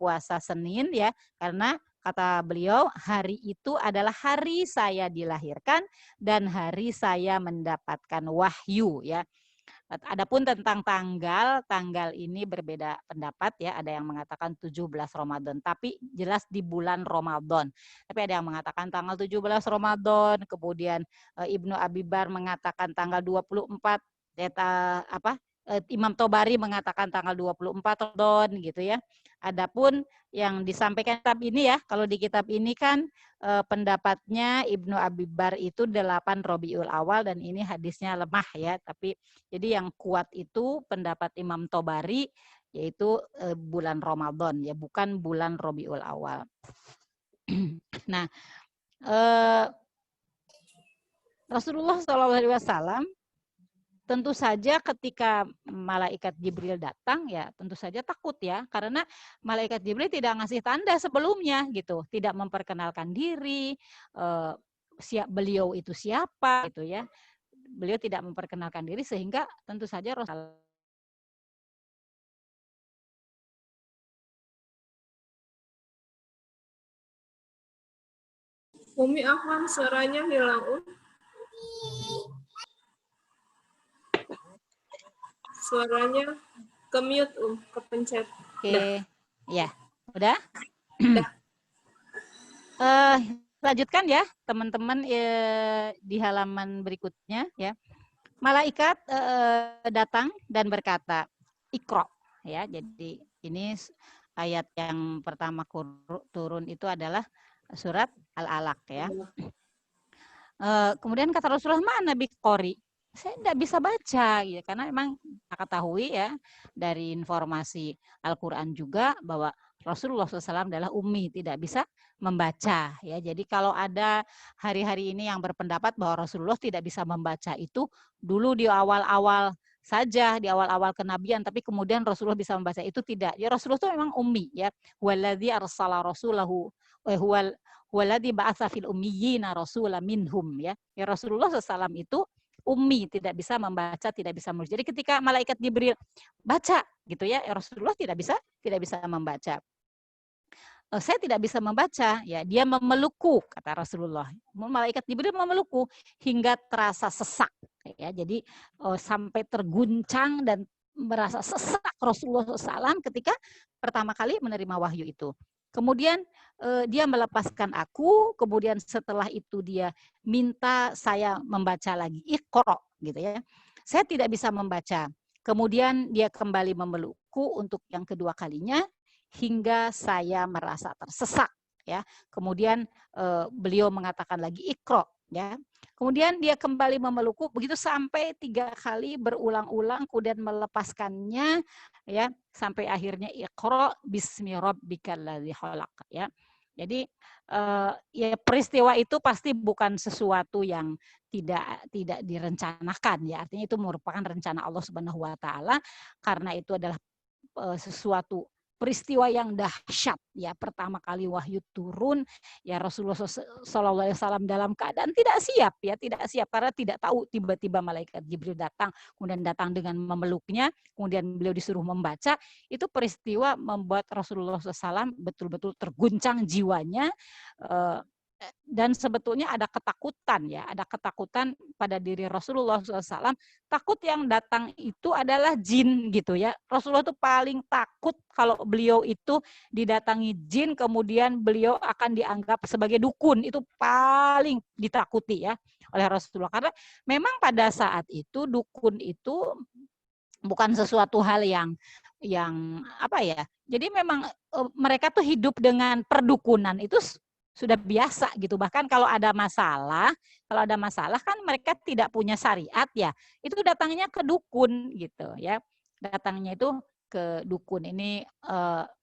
puasa Senin, ya, karena kata beliau, hari itu adalah hari saya dilahirkan dan hari saya mendapatkan wahyu, ya. Adapun tentang tanggal ini berbeda pendapat ya, ada yang mengatakan 17 Ramadan, tapi jelas di bulan Ramadan. Tapi ada yang mengatakan tanggal 17 Ramadan, kemudian Ibnu Abi Bar mengatakan tanggal 24, Imam Tobari mengatakan tanggal 24 Ramadan gitu ya. Adapun yang disampaikan kitab ini ya, kalau di kitab ini kan pendapatnya Ibnu Abi Bar itu 8 Rabiul Awal dan ini hadisnya lemah ya, tapi jadi yang kuat itu pendapat Imam Tobari yaitu bulan Ramadan ya, bukan bulan Rabiul Awal. Nah, Rasulullah SAW tentu saja ketika malaikat Jibril datang ya tentu saja takut ya, karena malaikat Jibril tidak ngasih tanda sebelumnya gitu, tidak memperkenalkan diri, beliau itu siapa gitu ya, beliau tidak memperkenalkan diri sehingga tentu saja Rasulullah. Umi Ahwan suaranya hilang. Suaranya ke mute, kepencet. Oke, ya, udah. Udah. Lanjutkan ya, teman-teman di halaman berikutnya ya. Malaikat datang dan berkata, Iqra, ya. Jadi ini ayat yang pertama turun itu adalah surat Al-Alaq ya. Kemudian kata Rasulullah, mana biqori? Saya tidak bisa baca, ya, karena memang ketahui ya dari informasi Al-Quran juga bahwa Rasulullah SAW adalah ummi, tidak bisa membaca. Ya, jadi kalau ada hari-hari ini yang berpendapat bahwa Rasulullah tidak bisa membaca itu dulu di awal-awal saja, di awal-awal kenabian, tapi kemudian Rasulullah bisa membaca itu tidak. Ya Rasulullah itu memang ummi, ya. Waladzi arsala rasulahu waladzi ba'atsa fil ummiyina rasulan minhum, ya. Ya Rasulullah SAW itu ummi, tidak bisa membaca, tidak bisa menulis. Jadi ketika malaikat Jibril baca gitu ya, Rasulullah tidak bisa membaca. Saya tidak bisa membaca, ya. Dia memelukku, kata Rasulullah. Malaikat Jibril memelukku hingga terasa sesak, ya. Jadi sampai terguncang dan merasa sesak Rasulullah SAW ketika pertama kali menerima wahyu itu. Kemudian dia melepaskan aku, kemudian setelah itu dia minta saya membaca lagi, Iqra, gitu ya. Saya tidak bisa membaca. Kemudian dia kembali memelukku untuk yang kedua kalinya hingga saya merasa tersesak, ya. Kemudian beliau mengatakan lagi Iqra, ya. Kemudian dia kembali memelukku begitu sampai 3 kali berulang-ulang, kemudian melepaskannya, ya, sampai akhirnya Iqra bismi rabbikal ladzi khalaq, ya. Jadi ya peristiwa itu pasti bukan sesuatu yang tidak direncanakan, ya. Artinya itu merupakan rencana Allah Subhanahu wa taala, karena itu adalah sesuatu peristiwa yang dahsyat ya, pertama kali wahyu turun ya, Rasulullah SAW dalam keadaan tidak siap ya, tidak siap karena tidak tahu, tiba-tiba malaikat Jibril datang, kemudian datang dengan memeluknya, kemudian beliau disuruh membaca. Itu peristiwa membuat Rasulullah SAW betul-betul terguncang jiwanya, dan sebetulnya ada ketakutan ya, ada ketakutan pada diri Rasulullah SAW. Takut yang datang itu adalah jin gitu ya. Rasulullah itu paling takut kalau beliau itu didatangi jin, kemudian beliau akan dianggap sebagai dukun. Itu paling ditakuti ya oleh Rasulullah, karena memang pada saat itu dukun itu bukan sesuatu hal yang apa ya. Jadi memang mereka tuh hidup dengan perdukunan itu sudah biasa gitu. Bahkan kalau ada masalah kan mereka tidak punya syariat ya, itu datangnya ke dukun gitu ya. Datangnya itu ke dukun. Ini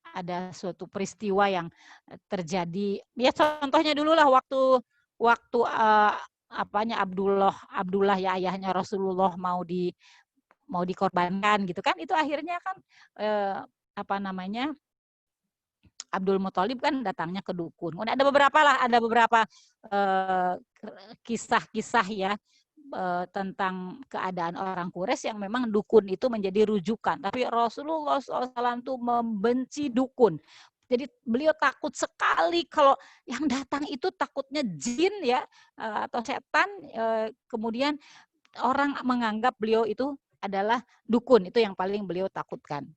ada suatu peristiwa yang terjadi. Ya contohnya dulu lah waktu Abdullah ya, ayahnya Rasulullah mau dikorbankan gitu kan, itu akhirnya kan Abdul Muthalib kan datangnya ke dukun. Ada beberapa kisah-kisah ya tentang keadaan orang Quraisy yang memang dukun itu menjadi rujukan. Tapi Rasulullah SAW itu membenci dukun. Jadi beliau takut sekali kalau yang datang itu takutnya jin ya, atau setan. Kemudian orang menganggap beliau itu adalah dukun, itu yang paling beliau takutkan.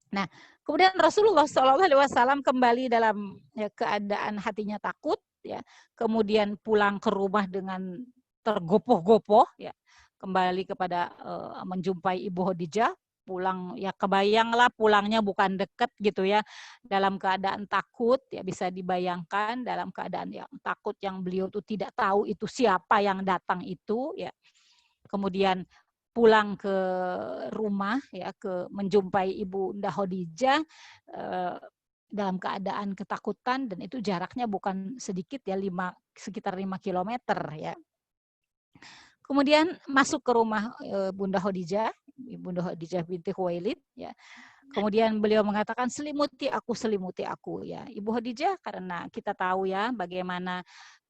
Nah, kemudian Rasulullah SAW kembali dalam keadaan hatinya takut, ya, kemudian pulang ke rumah dengan tergopoh-gopoh, ya, kembali kepada menjumpai Ibu Khadijah, pulang ya, kebayanglah pulangnya bukan dekat gitu ya, dalam keadaan takut, ya bisa dibayangkan dalam keadaan yang takut, yang beliau tuh tidak tahu itu siapa yang datang itu, ya. Kemudian pulang ke rumah ya, menjumpai Ibunda Khadijah dalam keadaan ketakutan, dan itu jaraknya bukan sedikit ya, sekitar 5 kilometer ya. Kemudian masuk ke rumah Bunda Khadijah, Ibunda Khadijah binti Khuwailid ya. Kemudian beliau mengatakan, selimuti aku ya Ibu Khadijah, karena kita tahu ya bagaimana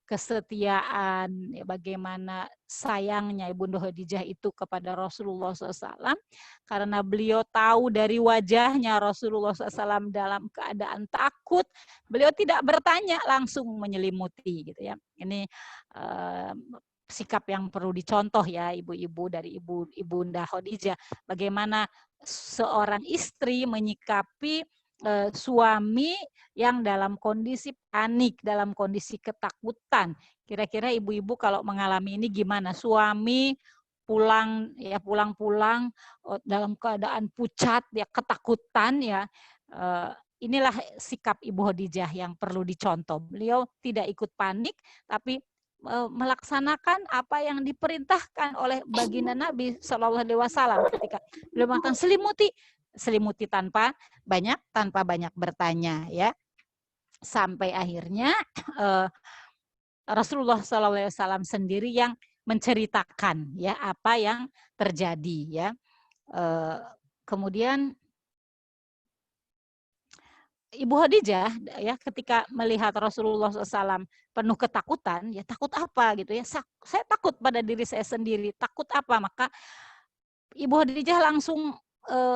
kesetiaan, ya, bagaimana sayangnya Ibunda Khadijah itu kepada Rasulullah SAW, karena beliau tahu dari wajahnya Rasulullah SAW dalam keadaan takut, beliau tidak bertanya, langsung menyelimuti gitu ya. Ini sikap yang perlu dicontoh ya ibu-ibu dari Ibunda Khadijah, bagaimana seorang istri menyikapi suami yang dalam kondisi panik, dalam kondisi ketakutan. Kira-kira ibu-ibu kalau mengalami ini gimana? Suami pulang dalam keadaan pucat ya, ketakutan ya. Inilah sikap Ibu Khadijah yang perlu dicontoh. Beliau tidak ikut panik, tapi melaksanakan apa yang diperintahkan oleh baginda Nabi Shallallahu Alaihi Wasallam ketika beliau mengatakan selimuti tanpa banyak bertanya ya, sampai akhirnya Rasulullah SAW sendiri yang menceritakan ya apa yang terjadi ya. Kemudian Ibu Khadijah ya ketika melihat Rasulullah SAW penuh ketakutan, ya takut apa gitu ya, saya takut pada diri saya sendiri, takut apa, maka Ibu Khadijah langsung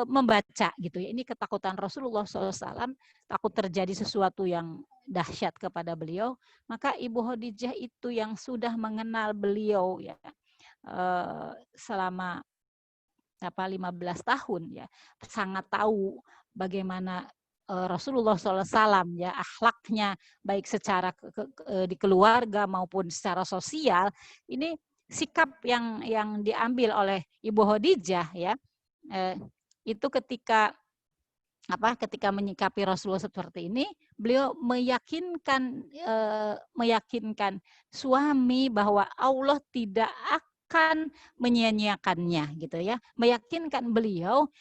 membaca gitu ya, ini ketakutan Rasulullah SAW, takut terjadi sesuatu yang dahsyat kepada beliau, maka Ibu Khadijah itu yang sudah mengenal beliau ya selama 15 tahun ya, sangat tahu bagaimana Rasulullah SAW ya, akhlaknya baik secara di keluarga maupun secara sosial. Ini sikap yang diambil oleh Ibu Khadijah ya, itu ketika menyikapi Rasulullah seperti ini, beliau meyakinkan suami bahwa Allah tidak akan menyia-nyiakannya gitu ya, meyakinkan beliau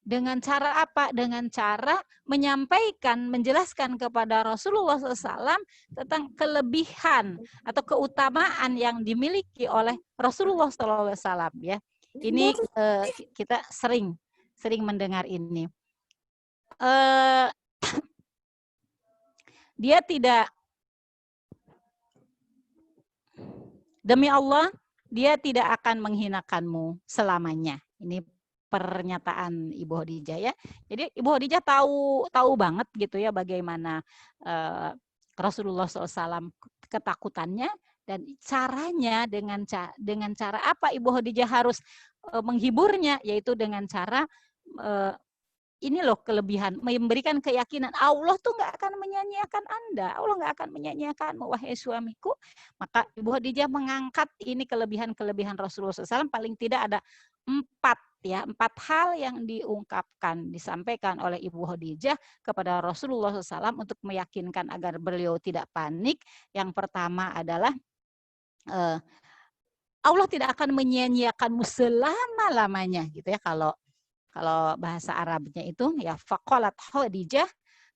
dengan cara apa? Dengan cara menjelaskan kepada Rasulullah SAW tentang kelebihan atau keutamaan yang dimiliki oleh Rasulullah SAW ya. Ini kita sering mendengar ini. eh, dia tidak, demi Allah, dia tidak akan menghinakanmu selamanya. Ini pernyataan Ibu Khadijah ya. Jadi Ibu Khadijah tahu banget gitu ya bagaimana Rasulullah SAW ketakutannya, dan caranya dengan cara apa Ibu Khadijah harus menghiburnya, yaitu dengan cara ini loh kelebihan, memberikan keyakinan Allah tuh nggak akan menyanyiakan Anda, Allah nggak akan menyanyiakanmu wahai suamiku. Maka Ibu Khadijah mengangkat ini kelebihan Rasulullah SAW, paling tidak ada 4 hal yang diungkapkan, disampaikan oleh Ibu Khadijah kepada Rasulullah SAW untuk meyakinkan agar beliau tidak panik. Yang pertama adalah Allah tidak akan menyanyiakanmu selama-lamanya gitu ya. Kalau bahasa Arabnya itu ya, faqalat Khadijah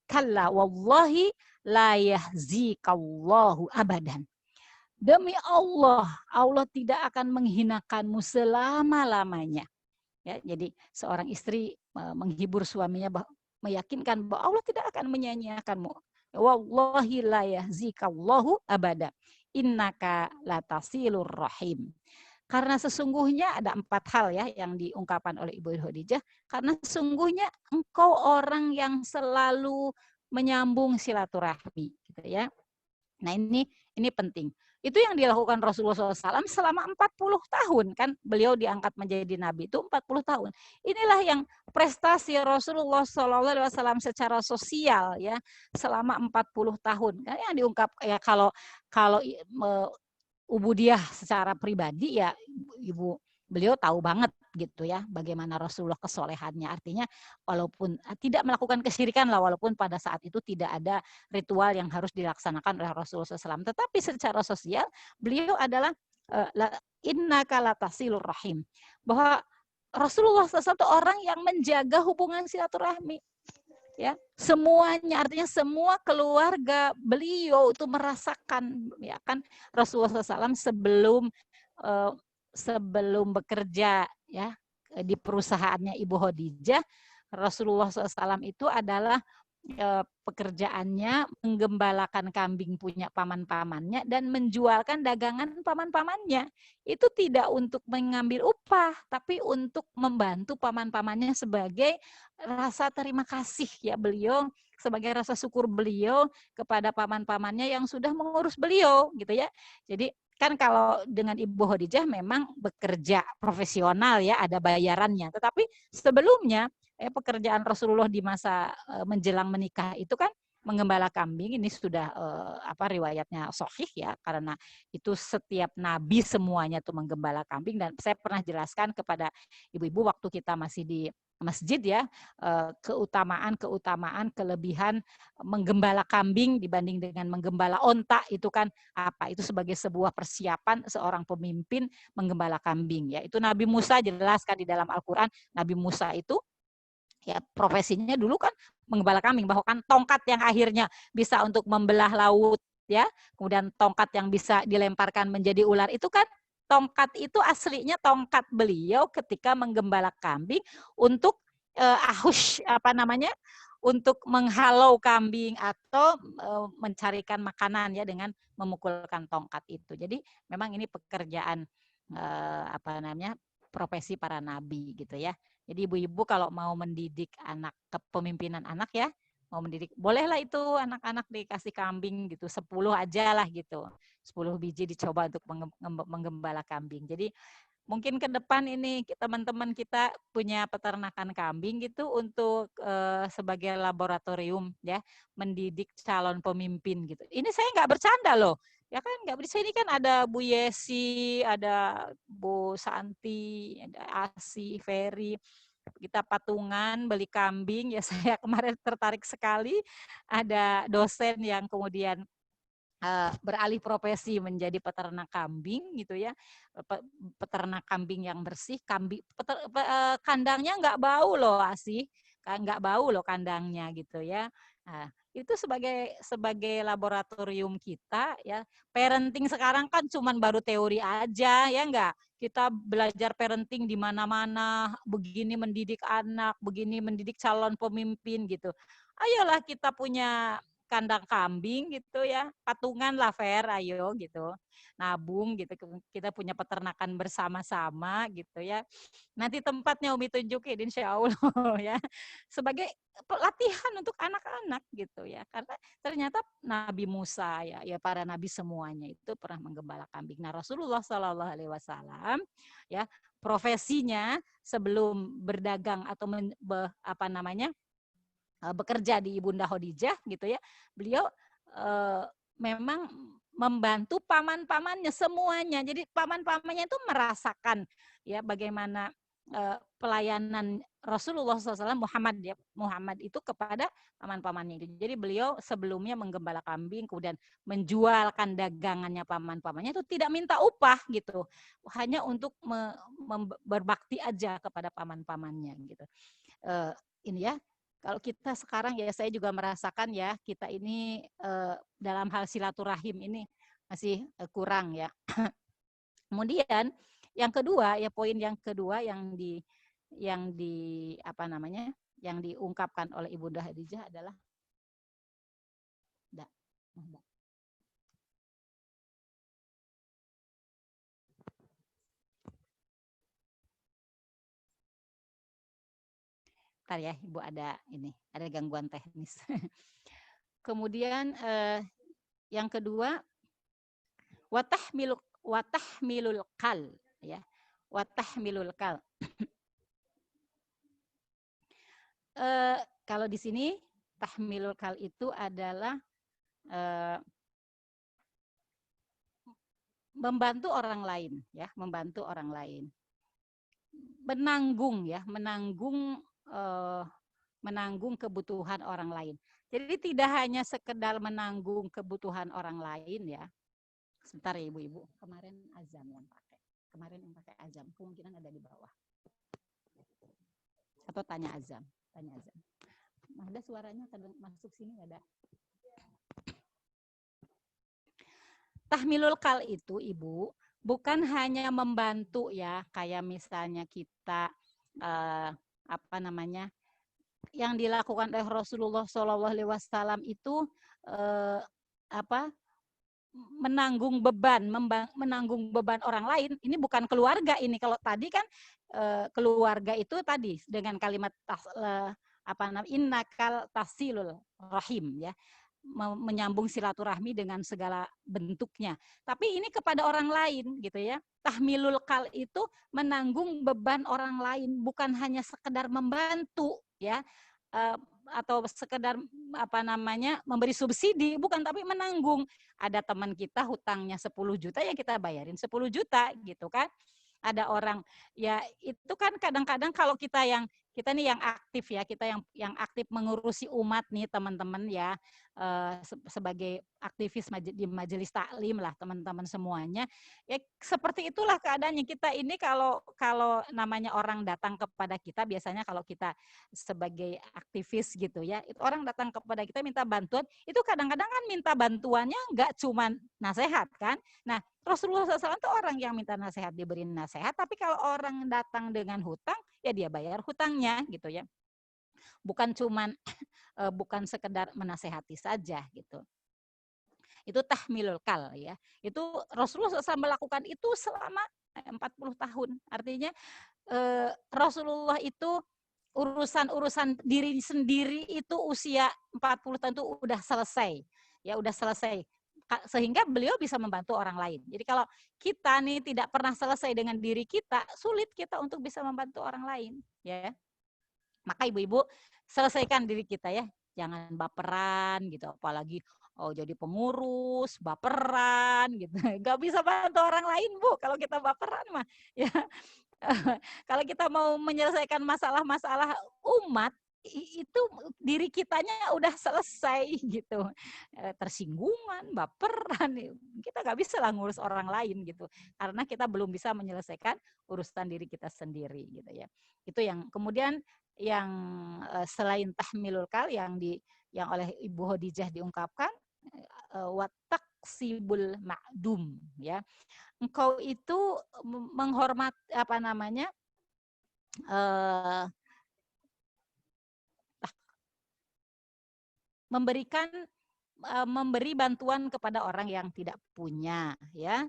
kalla wallahi la yahzikallahu abadan. Demi Allah, Allah tidak akan menghinakanmu selama-lamanya. Ya, jadi seorang istri menghibur suaminya, meyakinkan bahwa Allah tidak akan menyanyiakanmu. Wallahi la yahzikallahu abada. Innaka latasilur rahim. Karena sesungguhnya ada 4 hal ya yang diungkapkan oleh Ibu Khadijah. Karena sesungguhnya engkau orang yang selalu menyambung silaturahmi, gitu ya. Nah ini penting. Itu yang dilakukan Rasulullah SAW selama 40 tahun kan. Beliau diangkat menjadi nabi itu 40 tahun. Inilah yang prestasi Rasulullah SAW secara sosial ya selama 40 tahun. Yang diungkap ya, kalau ubudiyah secara pribadi ya beliau tahu banget gitu ya bagaimana Rasulullah kesolehannya. Artinya walaupun tidak melakukan kesyirikan lah, walaupun pada saat itu tidak ada ritual yang harus dilaksanakan oleh Rasulullah SAW, tetapi secara sosial beliau adalah innaka latasilur rahim, bahwa Rasulullah SAW orang yang menjaga hubungan silaturahmi. Ya, semuanya, artinya semua keluarga beliau itu merasakan ya kan Rasulullah SAW sebelum bekerja ya di perusahaannya Ibu Khadijah, Rasulullah SAW itu adalah pekerjaannya menggembalakan kambing punya paman-pamannya dan menjualkan dagangan paman-pamannya. Itu tidak untuk mengambil upah, tapi untuk membantu paman-pamannya sebagai rasa terima kasih ya beliau, sebagai rasa syukur beliau kepada paman-pamannya yang sudah mengurus beliau gitu ya. Jadi kan kalau dengan Ibu Khadijah memang bekerja profesional ya, ada bayarannya. Tetapi sebelumnya pekerjaan Rasulullah di masa menjelang menikah itu kan menggembala kambing. Ini sudah riwayatnya sahih ya, karena itu setiap nabi semuanya tuh menggembala kambing. Dan saya pernah jelaskan kepada ibu-ibu waktu kita masih di masjid ya, keutamaan kelebihan menggembala kambing dibanding dengan menggembala onta itu kan apa, itu sebagai sebuah persiapan seorang pemimpin menggembala kambing ya. Itu Nabi Musa jelaskan di dalam Al-Qur'an. Nabi Musa itu ya profesinya dulu kan menggembala kambing, bahwa kan tongkat yang akhirnya bisa untuk membelah laut ya, kemudian tongkat yang bisa dilemparkan menjadi ular, itu kan tongkat itu aslinya tongkat beliau ketika menggembala kambing untuk untuk menghalau kambing atau mencarikan makanan ya dengan memukulkan tongkat itu. Jadi memang ini pekerjaan profesi para nabi gitu ya. Jadi ibu-ibu kalau mau mendidik anak, kepemimpinan anak ya, mau mendidik, bolehlah itu anak-anak dikasih kambing gitu, 10 aja lah gitu. 10 biji dicoba untuk menggembala kambing. Jadi mungkin ke depan ini teman-teman kita punya peternakan kambing gitu untuk sebagai laboratorium ya, mendidik calon pemimpin gitu. Ini saya nggak bercanda loh. Ya kan nggak bisa, ini kan ada Bu Yesi, ada Bu Santi, ada Asi, Ferry. Kita patungan beli kambing ya, saya kemarin tertarik sekali ada dosen yang kemudian beralih profesi menjadi peternak kambing gitu ya, peternak kambing yang bersih, kandangnya nggak bau loh Asi, nggak bau loh kandangnya gitu ya. Nah, itu sebagai laboratorium kita ya. Parenting sekarang kan cuman baru teori aja ya, nggak kita belajar parenting di mana-mana, begini mendidik anak, begini mendidik calon pemimpin gitu. Ayolah kita punya kandang kambing gitu ya, patungan lah fair, ayo gitu, nabung gitu, kita punya peternakan bersama-sama gitu ya. Nanti tempatnya Umi tunjukin insya Allah ya, sebagai pelatihan untuk anak-anak gitu ya, karena ternyata Nabi Musa ya para nabi semuanya itu pernah menggembala kambing. Nah Rasulullah Shallallahu Alaihi Wasallam ya profesinya sebelum berdagang atau bekerja di Ibunda Khadijah gitu ya, beliau memang membantu paman-pamannya semuanya. Jadi paman-pamannya itu merasakan ya bagaimana pelayanan Rasulullah SAW Muhammad itu kepada paman-pamannya itu. Jadi beliau sebelumnya menggembala kambing, kemudian menjualkan dagangannya paman-pamannya itu tidak minta upah gitu, hanya untuk berbakti aja kepada paman-pamannya gitu. Ini ya. Kalau kita sekarang ya saya juga merasakan ya kita ini dalam hal silaturahim ini masih kurang ya. Kemudian yang kedua ya poin yang kedua yang diungkapkan oleh Ibunda Khadijah adalah Bentar ya, Ibu ada gangguan teknis. Kemudian yang kedua watahmilul kal ya. Watahmilul kal. Kalau di sini tahmilul kal itu adalah membantu orang lain ya, membantu orang lain. Menanggung kebutuhan orang lain. Jadi tidak hanya sekedar menanggung kebutuhan orang lain ya. Sebentar ya ibu-ibu, kemarin azam yang pakai. Kemarin yang pakai azam, kemungkinan ada di bawah. Atau tanya azam. Ada suaranya masuk sini ada. Tahmilul kal itu ibu bukan hanya membantu ya, kayak misalnya kita yang dilakukan oleh Rasulullah SAW itu menanggung beban orang lain. Ini bukan keluarga ini. Kalau tadi kan keluarga itu tadi dengan kalimat innakal tasilul rahim ya, menyambung silaturahmi dengan segala bentuknya. Tapi ini kepada orang lain gitu ya. Tahmilul kal itu menanggung beban orang lain, bukan hanya sekedar membantu ya, atau sekedar memberi subsidi, bukan, tapi menanggung. Ada teman kita hutangnya 10 juta ya kita bayarin 10 juta gitu kan. Ada orang ya itu kan kadang-kadang kalau kita nih yang aktif ya, kita yang aktif mengurusi umat nih teman-teman ya, sebagai aktivis di majelis taklim lah teman-teman semuanya. Ya seperti itulah keadaannya kita ini kalau namanya orang datang kepada kita, biasanya kalau kita sebagai aktivis gitu ya, itu orang datang kepada kita minta bantuan, itu kadang-kadang kan minta bantuannya nggak cuma nasihat kan. Nah Rasulullah SAW itu orang yang minta nasihat diberi nasihat, tapi kalau orang datang dengan hutang ya dia bayar hutangnya gitu ya. Bukan sekedar menasehati saja gitu. Itu tahmilul kal ya. Itu Rasulullah SAW melakukan itu selama 40 tahun. Artinya Rasulullah itu urusan diri sendiri itu usia 40 tahun itu udah selesai. Ya udah selesai. Sehingga beliau bisa membantu orang lain. Jadi kalau kita nih tidak pernah selesai dengan diri kita, sulit kita untuk bisa membantu orang lain, ya. Maka ibu-ibu selesaikan diri kita ya, jangan baperan gitu, apalagi jadi pengurus baperan gitu, nggak bisa bantu orang lain Bu kalau kita baperan mah ya. Kalau kita mau menyelesaikan masalah-masalah umat, itu diri kitanya udah selesai gitu. Tersinggungan, baperan, kita nggak bisa lah ngurus orang lain gitu. Karena kita belum bisa menyelesaikan urusan diri kita sendiri gitu ya. Itu yang kemudian yang selain tahmilul kal yang oleh Ibu Khadijah diungkapkan, taksibul ma'dum, ya. Engkau itu menghormat memberi bantuan kepada orang yang tidak punya, ya.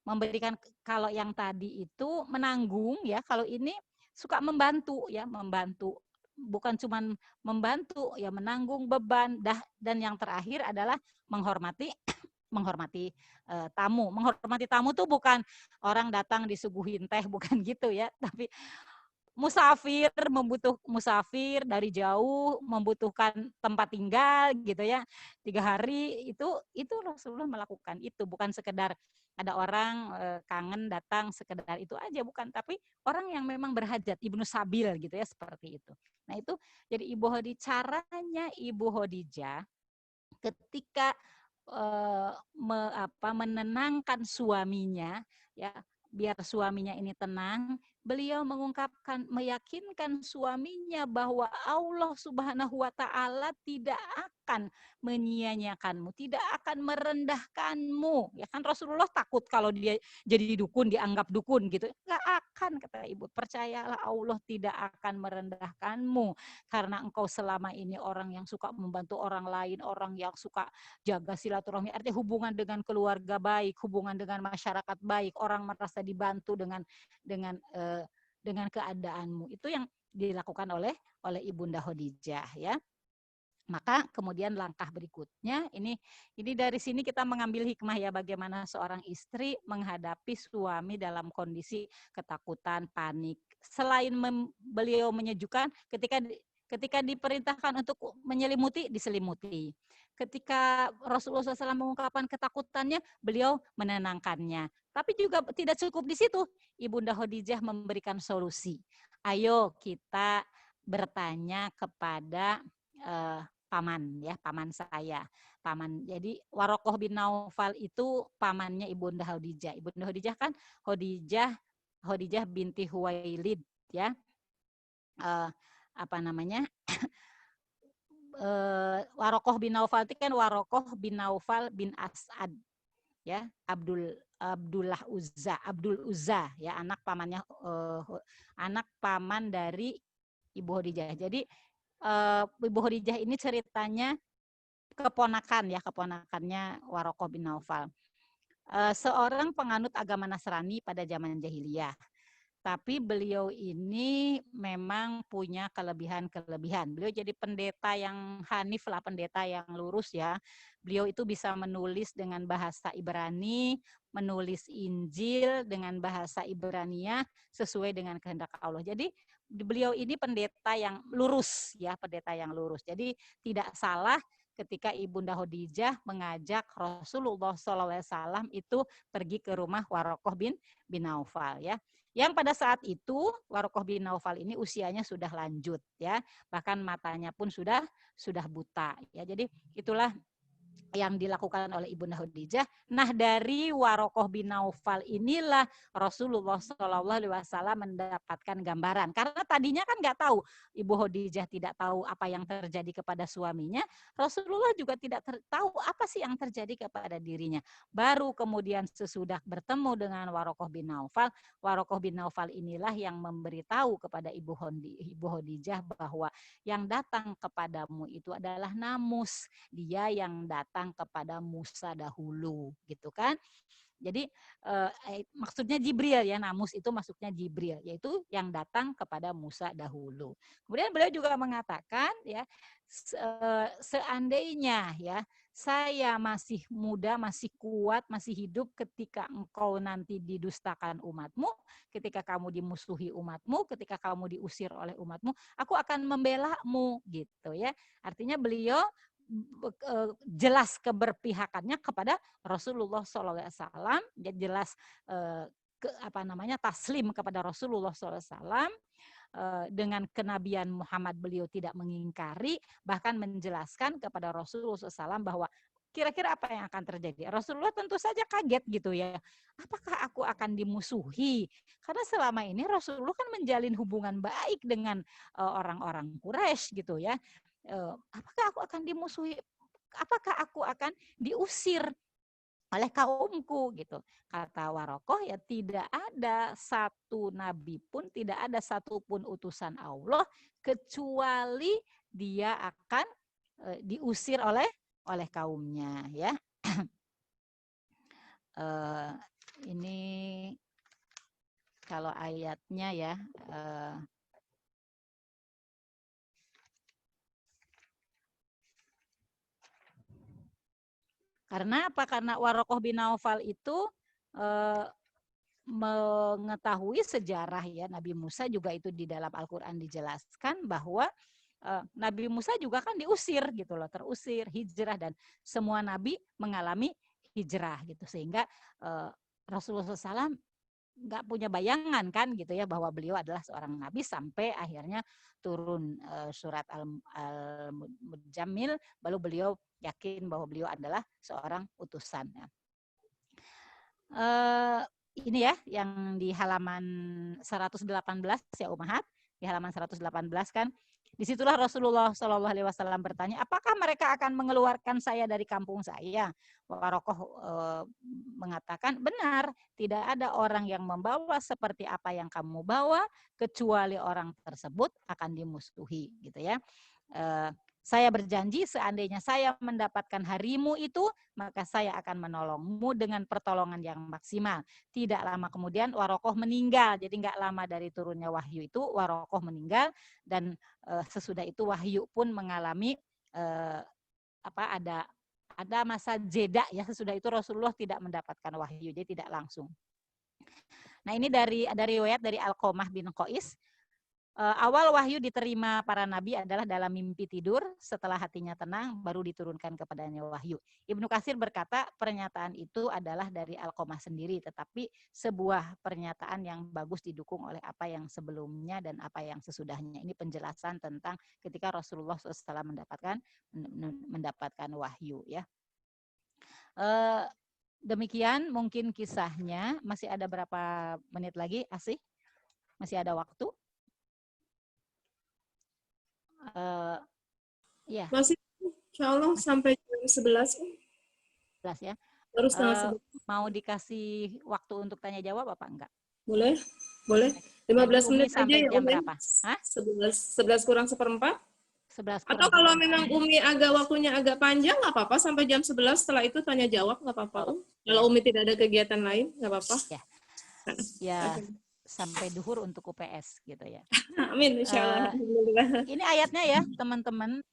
Memberikan, kalau yang tadi itu menanggung, ya. Kalau ini suka membantu, ya, membantu. Bukan cuma membantu, ya, menanggung beban. Dan yang terakhir adalah menghormati tamu. Menghormati tamu tuh bukan orang datang disuguhin teh, bukan gitu, ya. Tapi musafir dari jauh membutuhkan tempat tinggal gitu, ya, 3 hari, itu Rasulullah melakukan itu, bukan sekedar ada orang kangen datang sekedar itu aja, bukan, tapi orang yang memang berhajat, ibnu sabil gitu, ya, seperti itu. Nah, itu jadi caranya Ibu Khadijah ketika menenangkan suaminya, ya, biar suaminya ini tenang, beliau meyakinkan suaminya bahwa Allah Subhanahu wa taala tidak akan menyia-nyiakanmu, tidak akan merendahkanmu. Ya kan Rasulullah takut kalau dia jadi dukun, dianggap dukun gitu. Enggak akan, kata Ibu. Percayalah, Allah tidak akan merendahkanmu karena engkau selama ini orang yang suka membantu orang lain, orang yang suka jaga silaturahmi, artinya hubungan dengan keluarga baik, hubungan dengan masyarakat baik, orang merasa dibantu dengan keadaanmu. Itu yang dilakukan oleh Ibunda Khadijah, ya. Maka kemudian langkah berikutnya ini dari sini kita mengambil hikmah, ya, bagaimana seorang istri menghadapi suami dalam kondisi ketakutan, panik. Selain beliau menyejukkan, ketika diperintahkan untuk diselimuti. Ketika Rasulullah SAW mengungkapkan ketakutannya, beliau menenangkannya. Tapi juga tidak cukup di situ. Ibunda Khadijah memberikan solusi. Ayo kita bertanya kepada paman, ya, paman saya. Jadi Warokoh bin Naufal itu pamannya Ibunda Khadijah. Ibunda Khadijah kan Khadijah binti Huwailid, ya. Warokoh bin Naufal itu kan Warokoh bin Naufal bin As'ad, ya, Abdul Uzza, ya, anak paman dari Ibu Khadijah. Jadi Ibu Khadijah ini ceritanya keponakannya Warokoh bin Naufal. Seorang penganut agama Nasrani pada zaman jahiliyah. Tapi beliau ini memang punya kelebihan. Beliau jadi pendeta yang hanif lah, pendeta yang lurus, ya. Beliau itu bisa menulis dengan bahasa Ibrani, menulis Injil dengan bahasa Ibrania sesuai dengan kehendak Allah. Jadi beliau ini pendeta yang lurus, ya, pendeta yang lurus. Jadi tidak salah ketika Ibunda Khadijah mengajak Rasulullah SAW itu pergi ke rumah Warokoh bin Naufal, ya. Yang pada saat itu Warokoh bin Naufal ini usianya sudah lanjut, ya, bahkan matanya pun sudah buta, ya. Jadi itulah yang dilakukan oleh Ibunda Khadijah. Nah, dari Warokoh bin Naufal inilah Rasulullah SAW mendapatkan gambaran. Karena tadinya kan nggak tahu, Ibu Khadijah tidak tahu apa yang terjadi kepada suaminya. Rasulullah juga tidak tahu apa sih yang terjadi kepada dirinya. Baru kemudian sesudah bertemu dengan Warokoh bin Naufal inilah yang memberitahu kepada Ibu Khadijah bahwa yang datang kepadamu itu adalah namus. Dia yang datang kepada Musa dahulu, gitu kan. Jadi maksudnya Jibril, ya, namus itu maksudnya Jibril, yaitu yang datang kepada Musa dahulu. Kemudian beliau juga mengatakan, ya, seandainya, ya, saya masih muda, masih kuat, masih hidup ketika engkau nanti didustakan umatmu, ketika kamu dimusuhi umatmu, ketika kamu diusir oleh umatmu, aku akan membelamu, gitu, ya. Artinya beliau jelas keberpihakannya kepada Rasulullah SAW, jelas taslim kepada Rasulullah SAW, dengan kenabian Muhammad beliau tidak mengingkari, bahkan menjelaskan kepada Rasulullah SAW bahwa kira-kira apa yang akan terjadi. Rasulullah tentu saja kaget gitu, ya. Apakah aku akan dimusuhi? Karena selama ini Rasulullah kan menjalin hubungan baik dengan orang-orang Quraisy gitu, ya. Apakah aku akan dimusuhi? Apakah aku akan diusir? oleh kaumku gitu. Kata Warokoh, ya tidak ada satu nabi pun, tidak ada satupun utusan Allah kecuali dia akan diusir oleh kaumnya, ya. Ini kalau ayatnya ya. Karena apa? Karena Warokoh bin Naufal itu mengetahui sejarah ya Nabi Musa, juga itu di dalam Al-Quran dijelaskan bahwa Nabi Musa juga kan diusir gitu loh, terusir, hijrah, dan semua nabi mengalami hijrah gitu, sehingga Rasulullah SAW nggak punya bayangan kan gitu ya bahwa beliau adalah seorang nabi, sampai akhirnya turun surat Al-Mujammil, baru beliau yakin bahwa beliau adalah seorang utusan. Ini ya yang di halaman 118 ya Umahat, di halaman 118 kan, disitulah Rasulullah SAW bertanya, apakah mereka akan mengeluarkan saya dari kampung saya? Warokoh mengatakan, benar, tidak ada orang yang membawa seperti apa yang kamu bawa kecuali orang tersebut akan dimusuhi, gitu ya. Saya berjanji seandainya saya mendapatkan harimu itu, maka saya akan menolongmu dengan pertolongan yang maksimal. Tidak lama kemudian Warokoh meninggal. Jadi nggak lama dari turunnya wahyu itu Warokoh meninggal, dan sesudah itu wahyu pun mengalami ada masa jeda ya. Sesudah itu Rasulullah tidak mendapatkan wahyu, dia tidak langsung. Nah, ini dari riwayat dari Alqamah bin Qais. Awal wahyu diterima para nabi adalah dalam mimpi tidur, setelah hatinya tenang baru diturunkan kepadanya wahyu. Ibnu Katsir berkata pernyataan itu adalah dari Alqamah sendiri, tetapi sebuah pernyataan yang bagus didukung oleh apa yang sebelumnya dan apa yang sesudahnya. Ini penjelasan tentang ketika Rasulullah SAW mendapatkan wahyu ya. Demikian mungkin kisahnya. Masih ada berapa menit lagi, Asih? Masih ada waktu? Ya. Masih, insya Allah sampai jam 11. 11 ya. Baru setengah 11. Mau dikasih waktu untuk tanya jawab apa enggak? Boleh, boleh. 15 menit aja ya, jam Umi. berapa? Hah? 11 kurang seperempat. 11 Atau kalau memang Umi waktunya agak panjang, nggak apa-apa. Sampai jam 11, setelah itu tanya jawab, nggak apa-apa. Kalau Umi tidak ada kegiatan lain, nggak apa-apa. Ya, sampai duhur untuk UPS gitu ya. Amin, insya Allah. Ini ayatnya ya, teman-teman,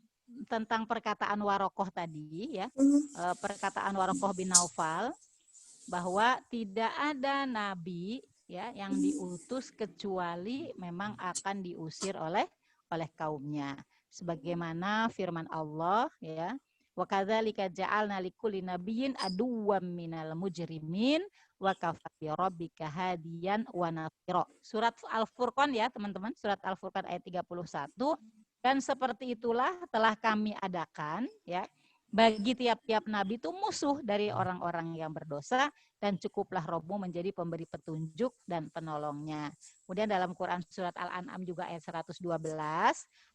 tentang perkataan Warokoh tadi ya. Perkataan Warokoh bin Naufal, bahwa tidak ada nabi ya yang diutus kecuali memang akan diusir oleh kaumnya. Sebagaimana firman Allah ya, wa kadzalika ja'alna likulli nabiyyin aduwwam minal mujrimin wa kafa bi rabbika hadiyan wa nasira. Surat Al-Furqan ya, teman-teman, surat Al-Furqan ayat 31. Dan seperti itulah telah kami adakan ya bagi tiap-tiap nabi itu musuh dari orang-orang yang berdosa, dan cukuplah Robmu menjadi pemberi petunjuk dan penolongnya. Kemudian dalam Quran surat Al-An'am juga ayat 112,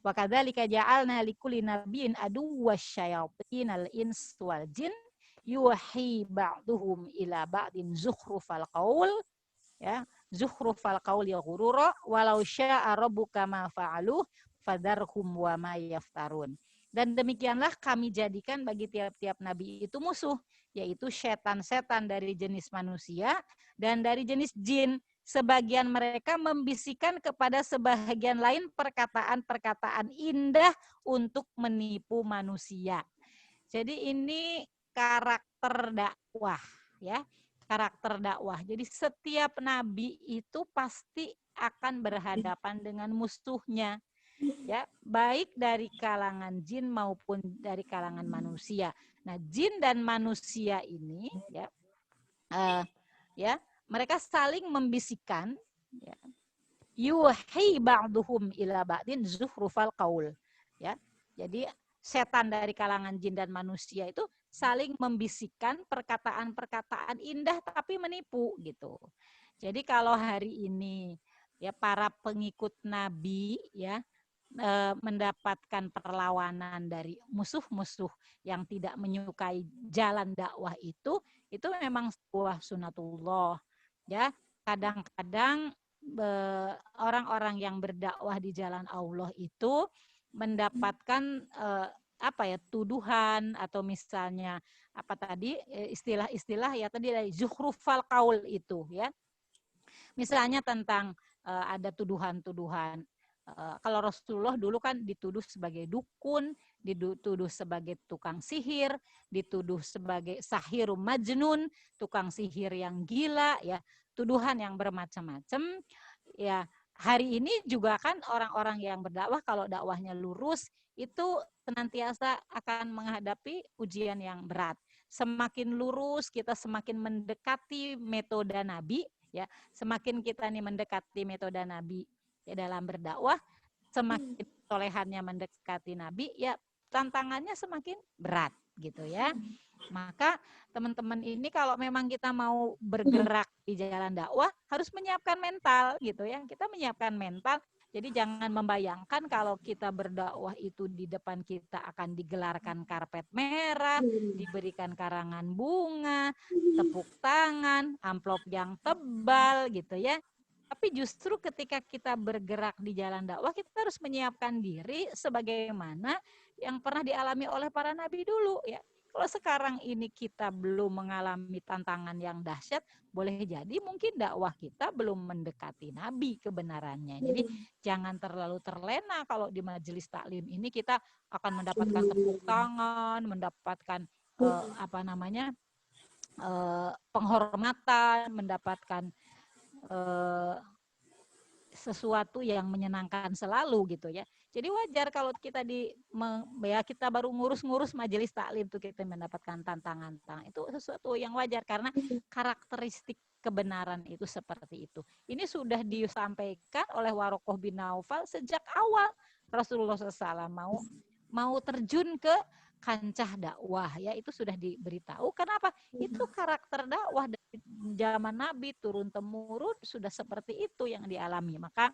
wa kadzalika ja'alna likulli nabiyyin aduwwasyayatinal ins wal jin yuhi ba'duhum ila ba'din zukhrufal qaul ya, zukhrufal qauli ghurura walau syaa rabbuka ma fa'aluh fadarhum wa ma yaftarun. Dan demikianlah kami jadikan bagi tiap-tiap nabi itu musuh, yaitu setan-setan dari jenis manusia dan dari jenis jin. Sebagian mereka membisikkan kepada sebagian lain perkataan-perkataan indah untuk menipu manusia. Jadi ini karakter dakwah ya, karakter dakwah. Jadi setiap nabi itu pasti akan berhadapan dengan musuhnya. Ya, baik dari kalangan jin maupun dari kalangan manusia. Nah, jin dan manusia ini ya mereka saling membisikkan ya, yuhi ba'duhum ila ba'din zukhrufal qaul ya. Jadi setan dari kalangan jin dan manusia itu saling membisikkan perkataan-perkataan indah tapi menipu gitu. Jadi kalau hari ini ya para pengikut nabi ya mendapatkan perlawanan dari musuh-musuh yang tidak menyukai jalan dakwah itu memang sebuah sunatullah. Ya, kadang-kadang orang-orang yang berdakwah di jalan Allah itu mendapatkan tuduhan atau misalnya istilah-istilah ya tadi dari zuhrufal qaul itu ya. Misalnya tentang ada tuduhan-tuduhan. Kalau Rasulullah dulu kan dituduh sebagai dukun, dituduh sebagai tukang sihir, dituduh sebagai sahirum majnun, tukang sihir yang gila, ya, tuduhan yang bermacam-macam. Ya, hari ini juga kan orang-orang yang berdakwah kalau dakwahnya lurus itu senantiasa akan menghadapi ujian yang berat. Semakin lurus kita semakin mendekati metode Nabi, ya, semakin kita nih mendekati metode Nabi ya dalam berdakwah, semakin tolehannya mendekati Nabi, ya tantangannya semakin berat gitu ya. Maka teman-teman ini kalau memang kita mau bergerak di jalan dakwah harus menyiapkan mental gitu ya. Kita menyiapkan mental. Jadi jangan membayangkan kalau kita berdakwah itu di depan kita akan digelarkan karpet merah, diberikan karangan bunga, tepuk tangan, amplop yang tebal gitu ya. Tapi justru ketika kita bergerak di jalan dakwah, kita harus menyiapkan diri sebagaimana yang pernah dialami oleh para nabi dulu ya. Kalau sekarang ini kita belum mengalami tantangan yang dahsyat, boleh jadi mungkin dakwah kita belum mendekati nabi kebenarannya. Jadi jangan terlalu terlena kalau di majelis taklim ini kita akan mendapatkan tepuk tangan, mendapatkan penghormatan, mendapatkan sesuatu yang menyenangkan selalu gitu ya. Jadi wajar kalau kita kita baru ngurus-ngurus majelis taklim tuh kita mendapatkan tantangan. Itu sesuatu yang wajar karena karakteristik kebenaran itu seperti itu. Ini sudah disampaikan oleh Warokoh bin Naufal sejak awal Rasulullah SAW mau terjun ke kancah dakwah ya, itu sudah diberitahu. Kenapa? Itu karakter dakwah dari zaman Nabi turun temurun sudah seperti itu yang dialami. Maka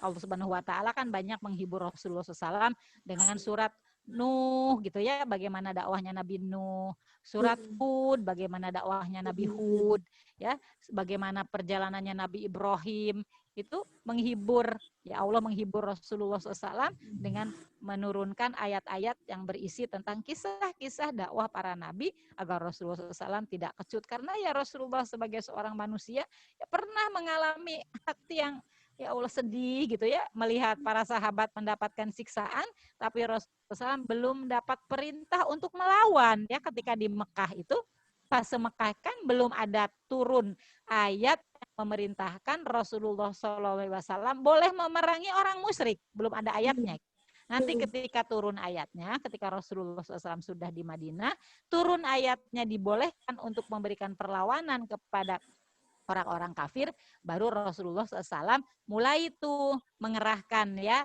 Allah Subhanahu wa taala kan banyak menghibur Rasulullah SAW dengan surat Nuh gitu ya, bagaimana dakwahnya Nabi Nuh, surat Hud bagaimana dakwahnya Nabi Hud ya, bagaimana perjalanannya Nabi Ibrahim, itu menghibur ya, Allah menghibur Rasulullah SAW dengan menurunkan ayat-ayat yang berisi tentang kisah-kisah dakwah para nabi agar Rasulullah SAW tidak kecut, karena ya Rasulullah sebagai seorang manusia ya pernah mengalami hati yang ya Allah sedih gitu ya melihat para sahabat mendapatkan siksaan, tapi Rasulullah SAW belum dapat perintah untuk melawan ya. Ketika di Mekah itu fase Mekah kan belum ada turun ayat yang memerintahkan Rasulullah SAW boleh memerangi orang musyrik, belum ada ayatnya. Nanti ketika turun ayatnya, ketika Rasulullah SAW sudah di Madinah, turun ayatnya dibolehkan untuk memberikan perlawanan kepada orang-orang kafir, baru Rasulullah SAW mulai itu mengerahkan ya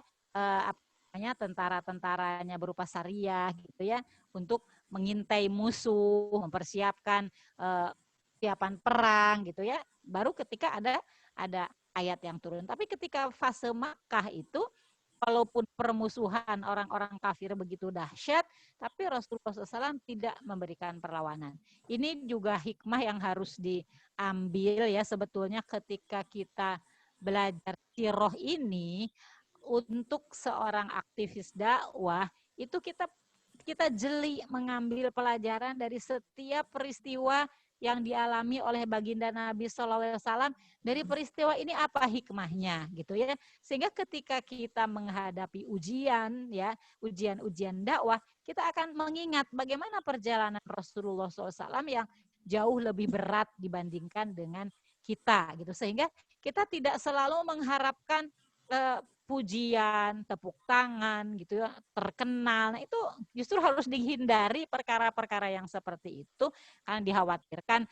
tentara-tentaranya berupa Sariyah gitu ya untuk mengintai musuh, mempersiapkan persiapan perang gitu ya. Baru ketika ada ayat yang turun. Tapi ketika fase Makkah itu walaupun permusuhan orang-orang kafir begitu dahsyat, tapi Rasulullah SAW tidak memberikan perlawanan. Ini juga hikmah yang harus diambil ya sebetulnya ketika kita belajar sirah ini. Untuk seorang aktivis dakwah itu kita jeli mengambil pelajaran dari setiap peristiwa yang dialami oleh baginda Nabi SAW. Dari peristiwa ini apa hikmahnya gitu ya, sehingga ketika kita menghadapi ujian ya, ujian-ujian dakwah, kita akan mengingat bagaimana perjalanan Rasulullah SAW yang jauh lebih berat dibandingkan dengan kita gitu, sehingga kita tidak selalu mengharapkan pujian, tepuk tangan gitu ya, terkenal. Nah, itu justru harus dihindari perkara-perkara yang seperti itu karena dikhawatirkan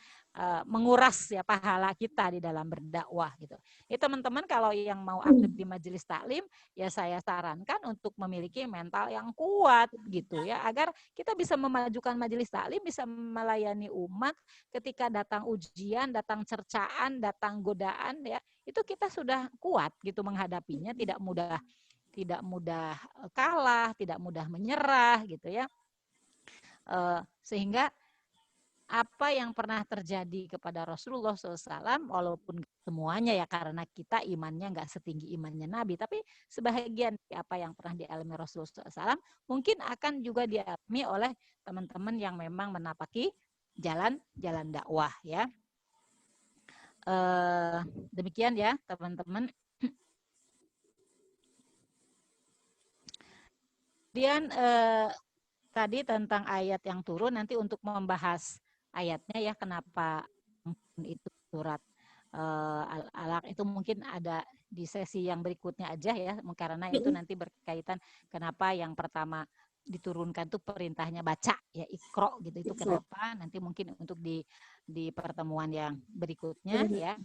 menguras ya pahala kita di dalam berdakwah gitu. Ya teman-teman kalau yang mau aktif di majelis taklim ya saya sarankan untuk memiliki mental yang kuat gitu ya, agar kita bisa memajukan majelis taklim, bisa melayani umat ketika datang ujian, datang cercaan, datang godaan ya, itu kita sudah kuat gitu menghadapinya, tidak mudah tidak mudah kalah, tidak mudah menyerah gitu ya. Sehingga apa yang pernah terjadi kepada Rasulullah SAW, walaupun semuanya ya karena kita imannya nggak setinggi imannya Nabi, tapi sebahagian apa yang pernah dialami Rasulullah SAW mungkin akan juga dialami oleh teman-teman yang memang menapaki jalan dakwah ya. Demikian ya teman-teman. Kemudian tadi tentang ayat yang turun, nanti untuk membahas ayatnya ya, kenapa itu surat Al-Alaq itu mungkin ada di sesi yang berikutnya aja ya, karena itu nanti berkaitan kenapa yang pertama diturunkan tuh perintahnya baca ya, Iqra gitu, itu kenapa, nanti mungkin untuk di pertemuan yang berikutnya ya.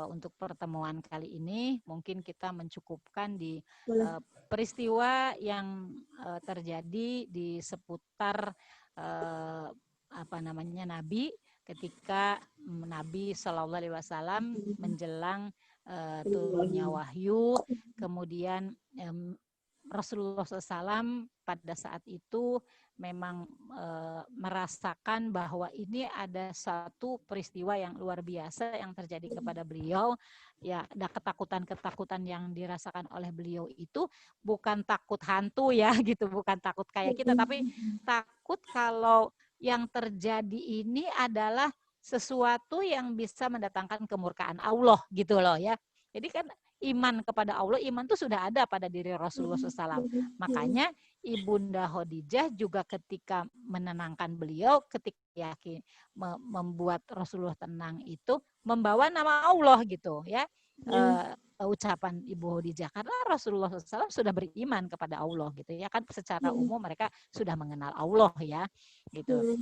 Untuk pertemuan kali ini mungkin kita mencukupkan di peristiwa yang terjadi di seputar Nabi ketika Nabi Shallallahu Alaihi Wasallam menjelang turunnya wahyu, kemudian Rasulullah SAW pada saat itu memang merasakan bahwa ini ada satu peristiwa yang luar biasa yang terjadi kepada beliau. Ya, ada ketakutan-ketakutan yang dirasakan oleh beliau itu bukan takut hantu ya gitu, bukan takut kayak kita, tapi takut kalau yang terjadi ini adalah sesuatu yang bisa mendatangkan kemurkaan Allah gitu loh ya. Jadi kan iman kepada Allah, iman itu sudah ada pada diri Rasulullah SAW. Makanya Ibunda Khadijah juga ketika menenangkan beliau, ketika yakin membuat Rasulullah tenang itu membawa nama Allah gitu ya. Ucapan Ibu Khadijah, karena Rasulullah SAW sudah beriman kepada Allah gitu ya kan, secara umum mereka sudah mengenal Allah ya gitu.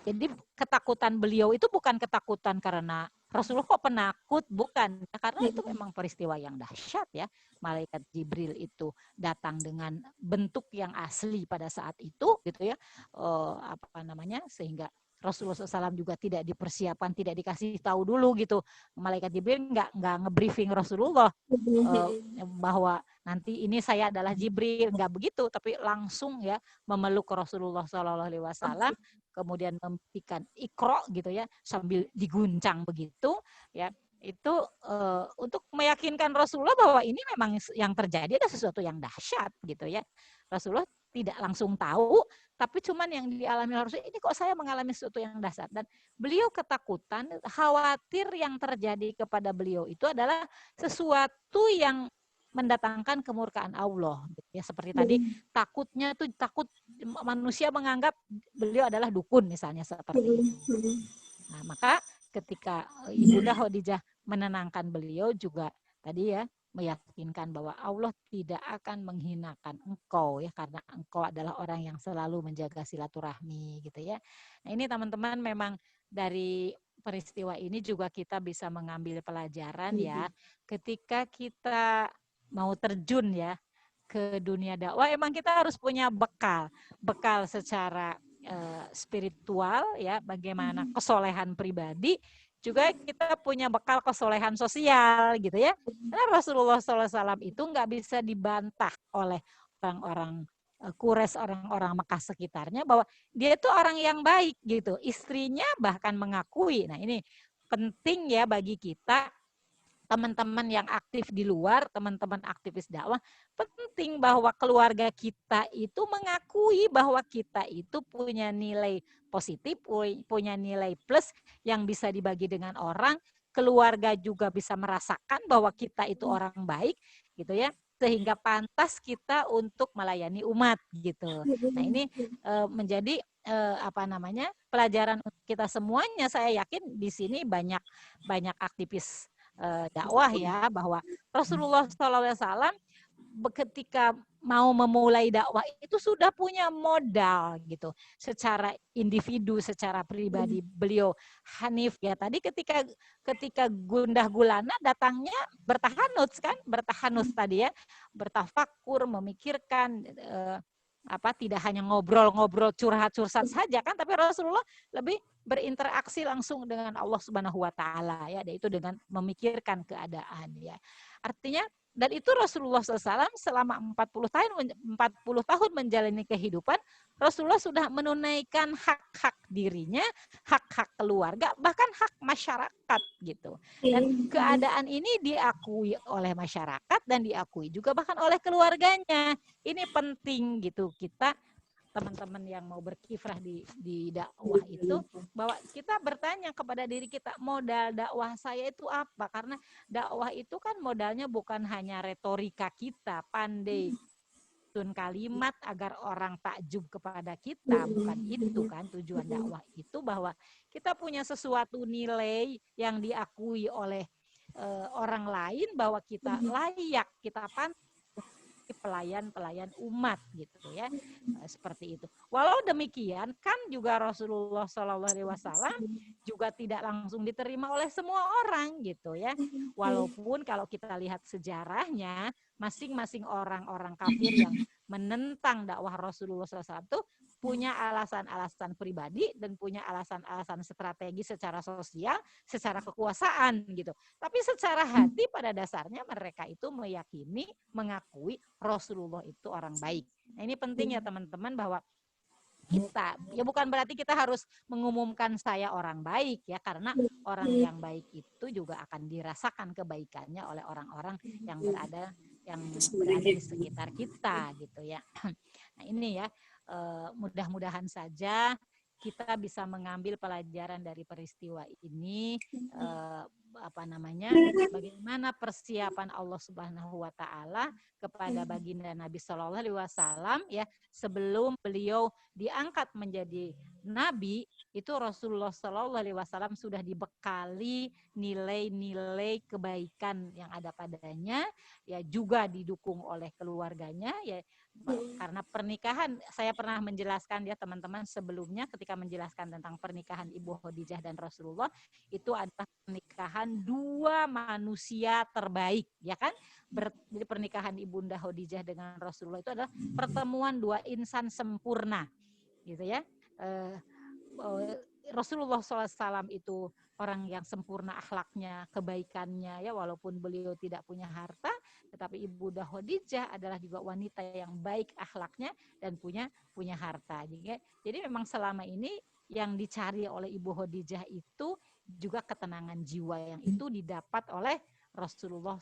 Jadi ketakutan beliau itu bukan ketakutan karena Rasulullah kok penakut, bukan, karena itu memang peristiwa yang dahsyat ya. Malaikat Jibril itu datang dengan bentuk yang asli pada saat itu gitu ya, sehingga Rasulullah SAW juga tidak dipersiapkan, tidak dikasih tahu dulu gitu. Malaikat Jibril nggak ngebriefing Rasulullah bahwa nanti ini saya adalah Jibril, nggak begitu, tapi langsung ya memeluk Rasulullah SAW, kemudian memberikan Iqra gitu ya, sambil diguncang begitu ya. Itu untuk meyakinkan Rasulullah bahwa ini memang yang terjadi ada sesuatu yang dahsyat gitu ya. Rasulullah tidak langsung tahu, tapi cuman yang dialami Rasulullah, ini kok saya mengalami sesuatu yang dahsyat. Dan beliau ketakutan, khawatir yang terjadi kepada beliau itu adalah sesuatu yang mendatangkan kemurkaan Allah ya, seperti tadi takutnya tuh takut manusia menganggap beliau adalah dukun misalnya, seperti itu. Nah, maka ketika Ibunda Khadijah menenangkan beliau juga tadi ya, meyakinkan bahwa Allah tidak akan menghinakan engkau ya, karena engkau adalah orang yang selalu menjaga silaturahmi gitu ya. Nah, ini teman-teman memang dari peristiwa ini juga kita bisa mengambil pelajaran ya, ketika kita mau terjun ya ke dunia dakwah, emang kita harus punya bekal secara spiritual ya, bagaimana kesolehan pribadi, juga kita punya bekal kesolehan sosial gitu ya. Karena Rasulullah SAW itu nggak bisa dibantah oleh orang-orang Quraisy, orang-orang Mekah sekitarnya, bahwa dia itu orang yang baik gitu. Istrinya bahkan mengakui. Nah, ini penting ya bagi kita, teman-teman yang aktif di luar, teman-teman aktivis dakwah, penting bahwa keluarga kita itu mengakui bahwa kita itu punya nilai positif, punya nilai plus yang bisa dibagi dengan orang. Keluarga juga bisa merasakan bahwa kita itu orang baik gitu ya, sehingga pantas kita untuk melayani umat gitu. Nah, ini menjadi pelajaran untuk kita semuanya. Saya yakin di sini banyak aktivis dakwah ya, bahwa Rasulullah SAW ketika mau memulai dakwah itu sudah punya modal gitu, secara individu, secara pribadi. Beliau hanif ya, tadi ketika gundah gulana datangnya bertahanus tadi ya, bertafakur, memikirkan, tidak hanya ngobrol-ngobrol curhat-curhat saja kan, tapi Rasulullah lebih berinteraksi langsung dengan Allah Subhanahu wa taala ya, yaitu dengan memikirkan keadaan ya. Artinya Dan itu Rasulullah SAW selama 40 tahun menjalani kehidupan, Rasulullah sudah menunaikan hak-hak dirinya, hak-hak keluarga, bahkan hak masyarakat gitu. Dan keadaan ini diakui oleh masyarakat dan diakui juga bahkan oleh keluarganya. Ini penting gitu kita teman-teman yang mau berkiprah di dakwah itu, bahwa kita bertanya kepada diri kita, modal dakwah saya itu apa? Karena dakwah itu kan modalnya bukan hanya retorika kita, pandai susun kalimat agar orang takjub kepada kita, bukan itu kan tujuan dakwah itu, bahwa kita punya sesuatu nilai yang diakui oleh orang lain, bahwa kita layak, kita pantas pelayan-pelayan umat gitu ya, seperti itu. Walau demikian kan juga Rasulullah SAW juga tidak langsung diterima oleh semua orang gitu ya. Walaupun kalau kita lihat sejarahnya, masing-masing orang-orang kafir yang menentang dakwah Rasulullah SAW itu punya alasan-alasan pribadi dan punya alasan-alasan strategi secara sosial, secara kekuasaan gitu. Tapi secara hati pada dasarnya mereka itu meyakini, mengakui Rasulullah itu orang baik. Nah, ini penting ya teman-teman, bahwa kita, ya bukan berarti kita harus mengumumkan saya orang baik ya, karena orang yang baik itu juga akan dirasakan kebaikannya oleh orang-orang yang berada di sekitar kita gitu ya. Nah, ini ya, mudah-mudahan saja kita bisa mengambil pelajaran dari peristiwa ini, bagaimana persiapan Allah Subhanahu wa taala kepada baginda Nabi Shallallahu alaihi wasallam ya, sebelum beliau diangkat menjadi nabi. Itu Rasulullah Shallallahu alaihi wasallam sudah dibekali nilai-nilai kebaikan yang ada padanya, ya juga didukung oleh keluarganya ya. Karena pernikahan, saya pernah menjelaskan ya teman-teman sebelumnya, ketika menjelaskan tentang pernikahan Ibu Khadijah dan Rasulullah, itu adalah pernikahan dua manusia terbaik ya kan. Jadi pernikahan Ibunda Khadijah dengan Rasulullah itu adalah pertemuan dua insan sempurna gitu ya. Rasulullah SAW itu orang yang sempurna akhlaknya, kebaikannya ya, walaupun beliau tidak punya harta, tetapi Ibunda Khadijah adalah juga wanita yang baik akhlaknya dan punya harta. Jadi memang selama ini yang dicari oleh Ibu Khadijah itu juga ketenangan jiwa, yang itu didapat oleh Rasulullah,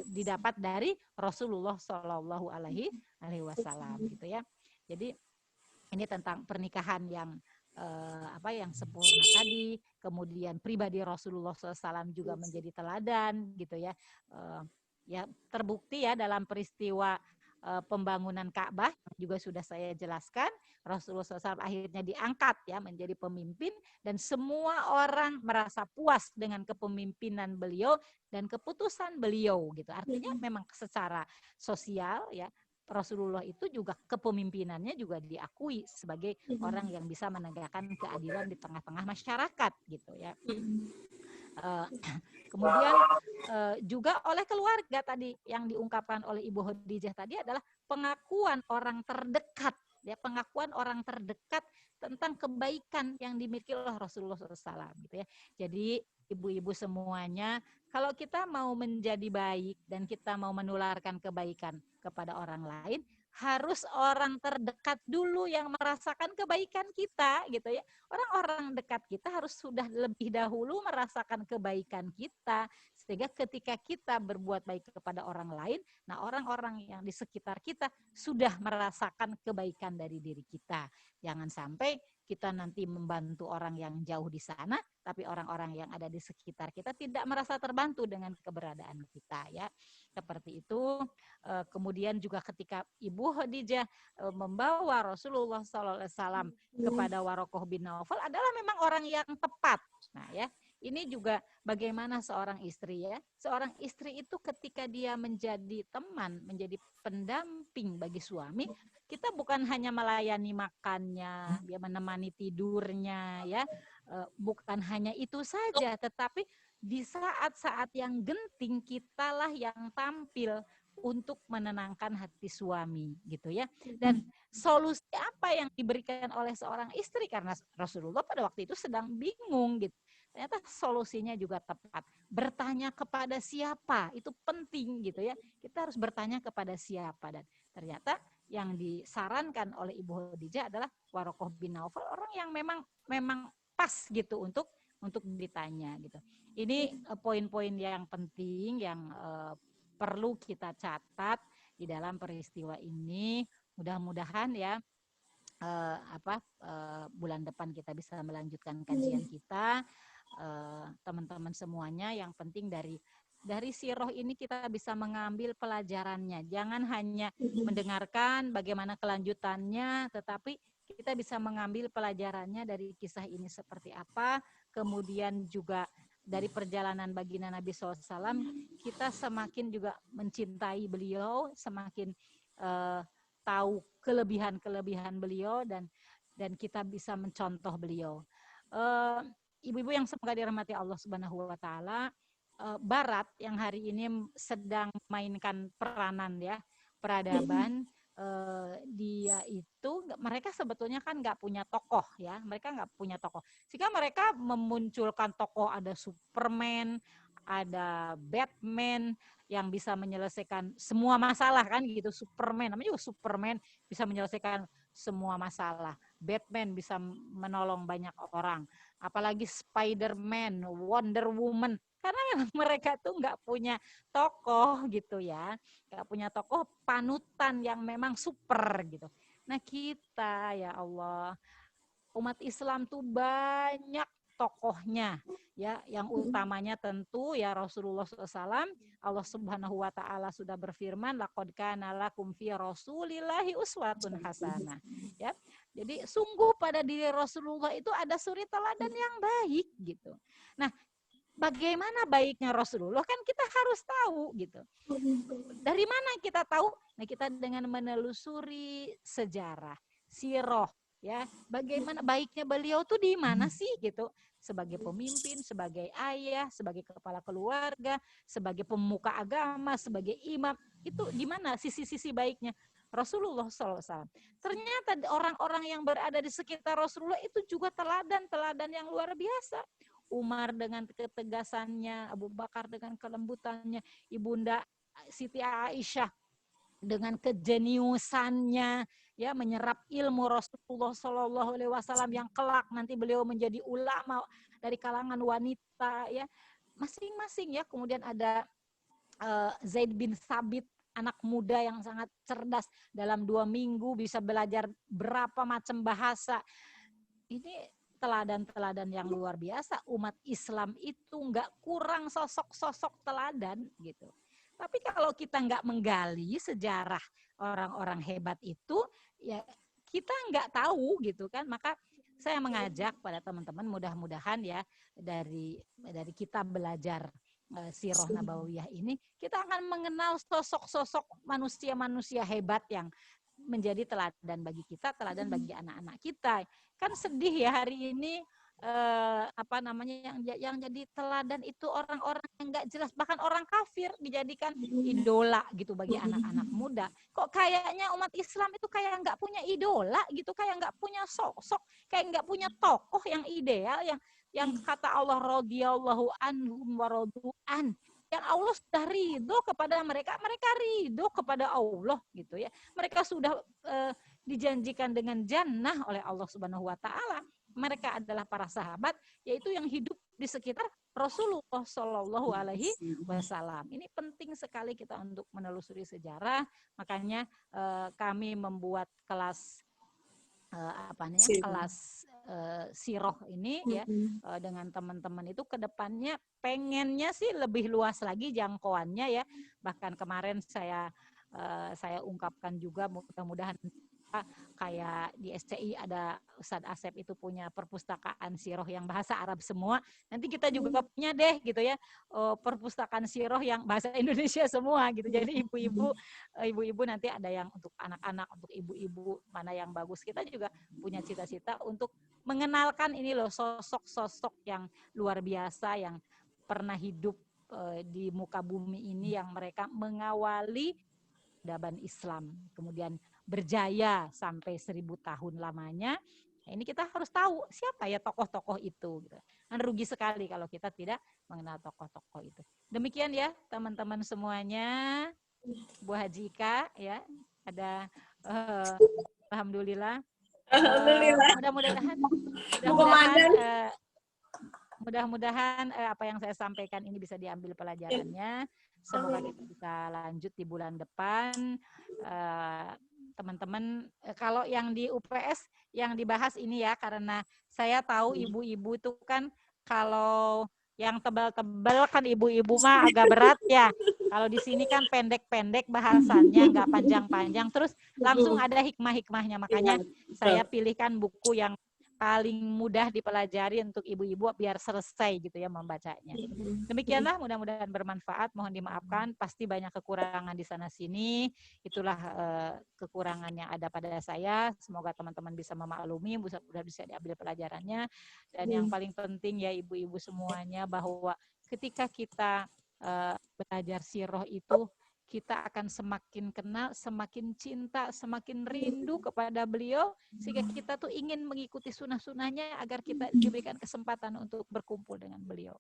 didapat dari Rasulullah Shallallahu Alaihi Wasallam gitu ya. Jadi ini tentang pernikahan yang yang sempurna tadi, kemudian pribadi Rasulullah SAW juga menjadi teladan gitu ya. Ya terbukti ya dalam peristiwa pembangunan Ka'bah juga sudah saya jelaskan, Rasulullah SAW akhirnya diangkat ya menjadi pemimpin, dan semua orang merasa puas dengan kepemimpinan beliau dan keputusan beliau gitu. Artinya memang secara sosial ya, Rasulullah itu juga kepemimpinannya juga diakui sebagai orang yang bisa menegakkan keadilan di tengah-tengah masyarakat gitu ya. Kemudian juga oleh keluarga tadi yang diungkapkan oleh Ibu Khadijah tadi adalah pengakuan orang terdekat ya, pengakuan orang terdekat tentang kebaikan yang dimiliki oleh Rasulullah SAW gitu ya. Jadi ibu-ibu semuanya, kalau kita mau menjadi baik dan kita mau menularkan kebaikan kepada orang lain, harus orang terdekat dulu yang merasakan kebaikan kita gitu ya. Orang-orang dekat kita harus sudah lebih dahulu merasakan kebaikan kita, sehingga ketika kita berbuat baik kepada orang lain, nah orang-orang yang di sekitar kita sudah merasakan kebaikan dari diri kita. Jangan sampai kita nanti membantu orang yang jauh di sana, tapi orang-orang yang ada di sekitar kita tidak merasa terbantu dengan keberadaan kita ya. Seperti itu. Kemudian juga ketika Ibu Khadijah membawa Rasulullah SAW kepada Warokoh bin Naufal, adalah memang orang yang tepat. Nah ya, ini juga bagaimana seorang istri ya. Seorang istri itu ketika dia menjadi teman, menjadi pendamping bagi suami, kita bukan hanya melayani makannya, dia menemani tidurnya ya, bukan hanya itu saja, tetapi di saat-saat yang genting kitalah yang tampil untuk menenangkan hati suami gitu ya. Dan solusi apa yang diberikan oleh seorang istri, karena Rasulullah pada waktu itu sedang bingung gitu. ternyata solusinya juga tepat. Bertanya kepada siapa itu penting gitu ya. Kita harus bertanya kepada siapa, dan ternyata yang disarankan oleh Ibu Khadijah adalah Warokoh bin Naufal, orang yang memang pas gitu untuk ditanya gitu. Ini poin-poin yang penting yang perlu kita catat di dalam peristiwa ini. Mudah-mudahan ya bulan depan kita bisa melanjutkan kajian kita, teman-teman semuanya. Yang penting dari siroh ini kita bisa mengambil pelajarannya. Jangan hanya mendengarkan bagaimana kelanjutannya, tetapi kita bisa mengambil pelajarannya dari kisah ini seperti apa. Kemudian juga dari perjalanan baginda Nabi SAW, kita semakin juga mencintai beliau, semakin tahu kelebihan-kelebihan beliau, dan kita bisa mencontoh beliau. Ibu-ibu yang semoga dirahmati Allah Subhanahu wa taala, Barat yang hari ini sedang mainkan peranan ya, peradaban, dia itu mereka sebetulnya kan nggak punya tokoh ya, mereka nggak punya tokoh. Sehingga mereka memunculkan tokoh, ada Superman, ada Batman yang bisa menyelesaikan semua masalah kan gitu. Superman, namanya juga Superman, bisa menyelesaikan semua masalah. Batman bisa menolong banyak orang. Apalagi Spider-Man, Wonder Woman. Karena memang mereka tuh nggak punya tokoh gitu ya. Nggak punya tokoh panutan yang memang super gitu. Nah kita ya Allah, umat Islam tuh banyak tokohnya ya, yang utamanya tentu ya Rasulullah SAW. Allah Subhanahu wa taala sudah berfirman, laqad kana lakum fi rasulillahi uswatun hasanah ya. Jadi sungguh pada diri Rasulullah itu ada suri teladan yang baik gitu. Nah, bagaimana baiknya Rasulullah kan kita harus tahu gitu. Dari mana kita tahu? Nah, kita dengan menelusuri sejarah, sirah ya, bagaimana baiknya beliau tuh di mana sih gitu, sebagai pemimpin, sebagai ayah, sebagai kepala keluarga, sebagai pemuka agama, sebagai imam, itu di mana sisi-sisi baiknya Rasulullah SAW. Ternyata orang-orang yang berada di sekitar Rasulullah itu juga teladan-teladan yang luar biasa. Umar dengan ketegasannya, Abu Bakar dengan kelembutannya, Ibunda Siti Aisyah dengan kejeniusannya ya, menyerap ilmu Rasulullah Shallallahu Alaihi Wasallam yang kelak nanti beliau menjadi ulama dari kalangan wanita ya, masing-masing ya. Kemudian ada Zaid bin Sabit, anak muda yang sangat cerdas, dalam 2 minggu bisa belajar berapa macam bahasa. Ini teladan-teladan yang luar biasa. Umat Islam itu nggak kurang sosok-sosok teladan gitu. Tapi kalau kita nggak menggali sejarah orang-orang hebat itu, ya kita nggak tahu gitu kan. Maka saya mengajak pada teman-teman, mudah-mudahan ya dari kita belajar Sirah Nabawiyah ini, kita akan mengenal sosok-sosok manusia-manusia hebat yang menjadi teladan bagi kita, teladan bagi anak-anak kita. Kan sedih ya hari ini yang jadi teladan itu orang-orang yang nggak jelas, bahkan orang kafir dijadikan idola gitu bagi anak-anak muda. Kok kayaknya umat Islam itu kayak nggak punya idola gitu, kayak nggak punya sosok, kayak nggak punya tokoh yang ideal, yang kata Allah radhiyallahu anhum wa radu'an, yang Allah sudah ridho kepada mereka, mereka ridho kepada Allah gitu ya. Mereka sudah dijanjikan dengan jannah oleh Allah Subhanahu wa taala. Mereka adalah para sahabat, yaitu yang hidup di sekitar Rasulullah Shallallahu Alaihi Wasallam. Ini penting sekali kita untuk menelusuri sejarah. Makanya kami membuat kelas kelas siroh ini ya, dengan teman-teman itu kedepannya pengennya sih lebih luas lagi jangkauannya ya. Bahkan kemarin saya ungkapkan juga, mudah-mudahan kayak di SCI ada Ustadz Asep itu punya perpustakaan siroh yang bahasa Arab semua. Nanti kita juga punya deh gitu ya, perpustakaan siroh yang bahasa Indonesia semua gitu. Jadi ibu-ibu nanti ada yang untuk anak-anak, untuk ibu-ibu mana yang bagus. Kita juga punya cita-cita untuk mengenalkan ini loh, sosok-sosok yang luar biasa yang pernah hidup di muka bumi ini, yang mereka mengawali peradaban Islam, kemudian berjaya sampai 1000 tahun lamanya, Nah, ini kita harus tahu siapa ya tokoh-tokoh itu. Gitu. Dan rugi sekali kalau kita tidak mengenal tokoh-tokoh itu. Demikian ya teman-teman semuanya. Bu Hajika ya, ada alhamdulillah. Alhamdulillah. Mudah-mudahan apa yang saya sampaikan ini bisa diambil pelajarannya. Semoga kita bisa lanjut di bulan depan. Teman-teman, kalau yang di UPS yang dibahas ini ya, karena saya tahu ibu-ibu itu kan kalau yang tebal-tebal kan ibu-ibu mah agak berat ya. Kalau di sini kan pendek-pendek bahasannya, nggak panjang-panjang. Terus langsung ada hikmah-hikmahnya. Makanya saya pilihkan buku yang paling mudah dipelajari untuk ibu-ibu biar selesai gitu ya membacanya. Demikianlah, mudah-mudahan bermanfaat. Mohon dimaafkan, pasti banyak kekurangan di sana-sini. Itulah kekurangan yang ada pada saya. Semoga teman-teman bisa memaklumi, bisa diambil pelajarannya. Dan yang paling penting ya ibu-ibu semuanya, bahwa ketika kita belajar sirah itu, kita akan semakin kenal, semakin cinta, semakin rindu kepada beliau, sehingga kita tuh ingin mengikuti sunnah-sunnahnya agar kita diberikan kesempatan untuk berkumpul dengan beliau.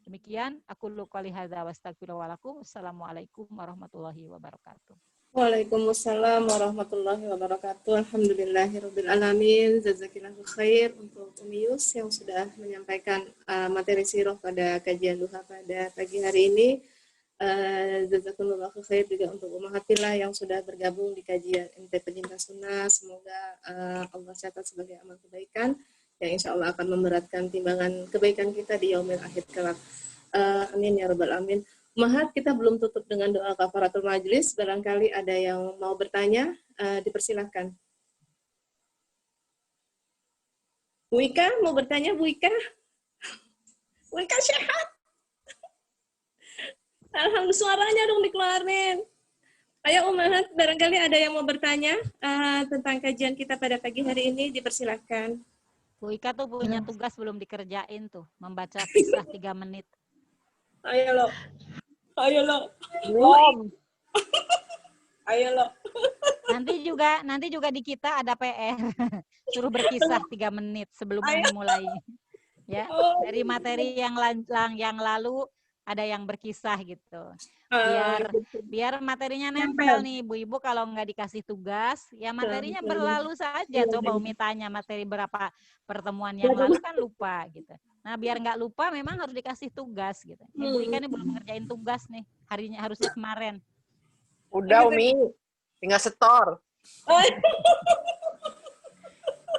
Demikian, aku qouli hadza wa astaghfirullaha wa lakum. Assalamualaikum warahmatullahi wabarakatuh. Waalaikumsalam warahmatullahi wabarakatuh. Alhamdulillahirabbil alamin. Jazakillahu khair untuk Umi Yus yang sudah menyampaikan materi sirah pada kajian duha pada pagi hari ini. Jazakumullahu khair juga untuk Ummahatillah yang sudah bergabung di kajian MT Pecinta Sunnah. Semoga Allah catat sebagai amal kebaikan yang insya Allah akan memberatkan timbangan kebaikan kita di yaumil akhir kelak. Amin ya rabbal alamin. Ummahat, kita belum tutup dengan doa kafaratul majlis. Barangkali ada yang mau bertanya, dipersilahkan. Bu Ika mau bertanya, Bu Ika? Bu Ika sehat? Alhamdulillah, suaranya dong dikeluarin. Ayo Ummahat, barangkali ada yang mau bertanya tentang kajian kita pada pagi hari ini, dipersilahkan. Bu Ika tuh punya tugas belum dikerjain tuh, membaca kisah 3 menit. Ayo lo. Ayo lo. Nanti juga di kita ada PR. Suruh berkisah 3 menit sebelum memulai. Ya, dari materi yang lalu ada yang berkisah gitu. Biar materinya nempel nih, ibu-ibu. Kalau nggak dikasih tugas, ya materinya berlalu saja. Coba Umi tanya materi berapa pertemuan yang lalu kan lupa gitu. Nah, biar nggak lupa memang harus dikasih tugas gitu. Ibu Ika nih belum ngerjain tugas nih, harusnya kemarin. Udah Umi, tinggal setor.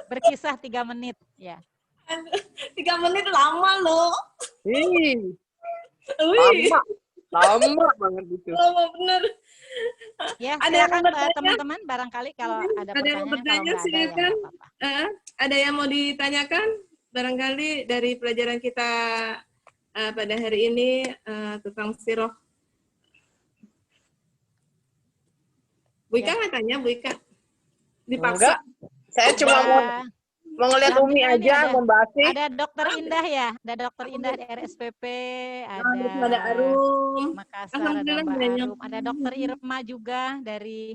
Berkisah 3 menit ya. 3 menit lama loh. Lama banget itu. Lama bener. Ya, silakan teman-teman, barangkali kalau ada pertanyaan, bertanya, kalau silakan. ada ya Ada yang mau ditanyakan? Barangkali dari pelajaran kita pada hari ini tentang sirah. Bu Ika nggak tanya, Bu Ika? Dipaksa? Enggak, saya cuma mau ngeliat Umi aja, membahas. Ada Dokter Indah ya, ada Dokter Indah di RSPP, ada Arum, Makassar, ada Mbak Arum, ada Dokter Irma juga dari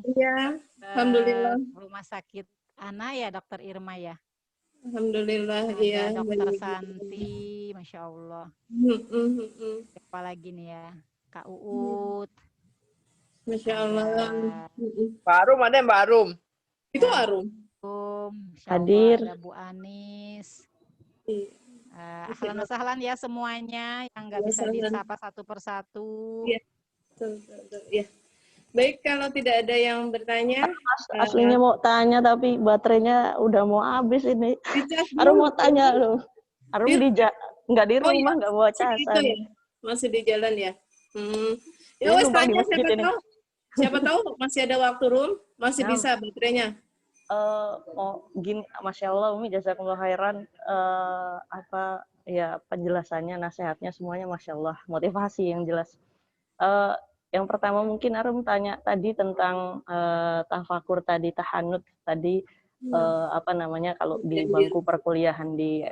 Alhamdulillah. Rumah Sakit Ana ya, Dokter Irma ya. Alhamdulillah, ada Dokter Santi, Masya Allah. Siapa lagi nih ya, Kak Uut. Masya Allah. Mbak Arum, ada Mbak Arum. Itu Arum. Hadir. Ada Bu Anis. Ahlan wasahlan ya semuanya yang nggak bisa disapa satu persatu. Ya. Ya. Baik, kalau tidak ada yang bertanya. Aslinya mau tanya tapi baterainya udah mau habis ini. Arum mau tanya loh. Arum nggak di rumah, nggak bawa casan. Ya? Masih di jalan ya. Ya wes tanya, siapa tahu masih ada waktu masih bisa baterainya. Gini, Masya Allah Umi, jazakumullah khairan, penjelasannya, nasihatnya semuanya Masya Allah, motivasi yang jelas. Yang pertama mungkin Arum tanya tadi tentang tafakur tadi, tahanut tadi, kalau di bangku perkuliahan di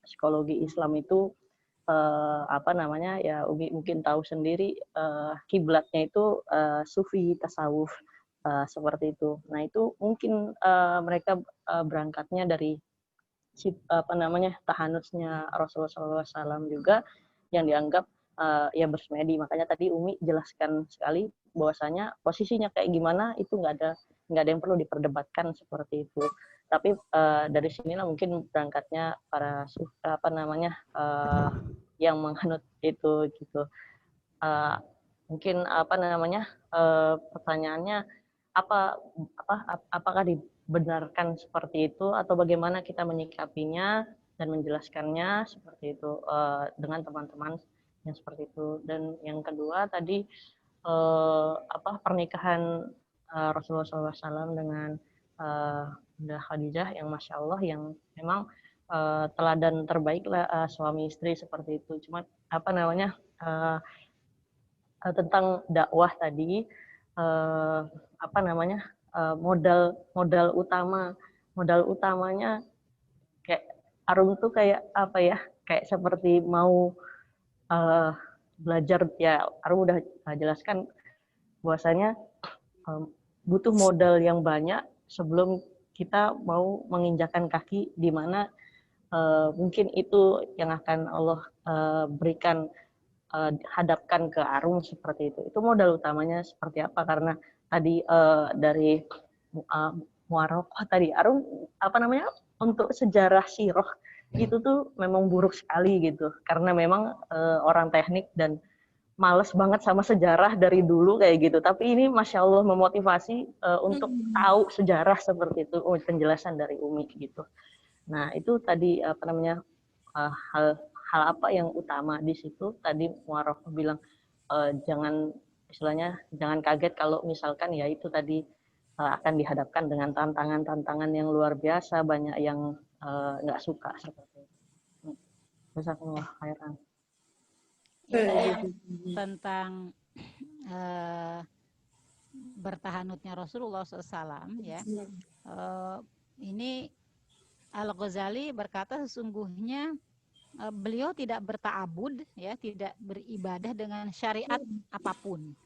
psikologi Islam itu Umi mungkin tahu sendiri kiblatnya itu sufi tasawuf. seperti itu. Nah itu mungkin mereka berangkatnya dari tahanusnya Rasulullah SAW juga yang dianggap ya bersemedi. Makanya tadi Umi jelaskan sekali bahwasanya posisinya kayak gimana itu nggak ada yang perlu diperdebatkan seperti itu. Tapi dari sinilah mungkin berangkatnya para yang menganut itu gitu. Mungkin pertanyaannya apakah dibenarkan seperti itu atau bagaimana kita menyikapinya dan menjelaskannya seperti itu dengan teman-teman yang seperti itu. Dan yang kedua tadi pernikahan Rasulullah SAW dengan Bunda Khadijah yang Masya Allah yang memang teladan terbaik lah suami istri seperti itu. Cuma tentang dakwah tadi modal utamanya kayak Arum tuh kayak kayak seperti mau belajar ya. Arum udah jelaskan bahwasanya butuh modal yang banyak sebelum kita mau menginjakan kaki di mana mungkin itu yang akan Allah berikan hadapkan ke Arum seperti itu. Itu modal utamanya seperti apa? Karena tadi dari Muarokoh tadi Arum untuk sejarah siroh itu tuh memang buruk sekali gitu. Karena memang orang teknik dan males banget sama sejarah dari dulu kayak gitu. Tapi ini Masya Allah memotivasi untuk tahu sejarah seperti itu. Penjelasan dari Umi gitu. Nah itu tadi hal apa yang utama di situ. Tadi Muarokoh bilang jangan kaget kalau misalkan ya itu tadi akan dihadapkan dengan tantangan yang luar biasa, banyak yang nggak suka seperti itu. Jazakumullah khairan. Ini tentang bertahanutnya Rasulullah SAW ya. Ini Al-Ghazali berkata sesungguhnya beliau tidak berta'abud ya, tidak beribadah dengan syariat apapun.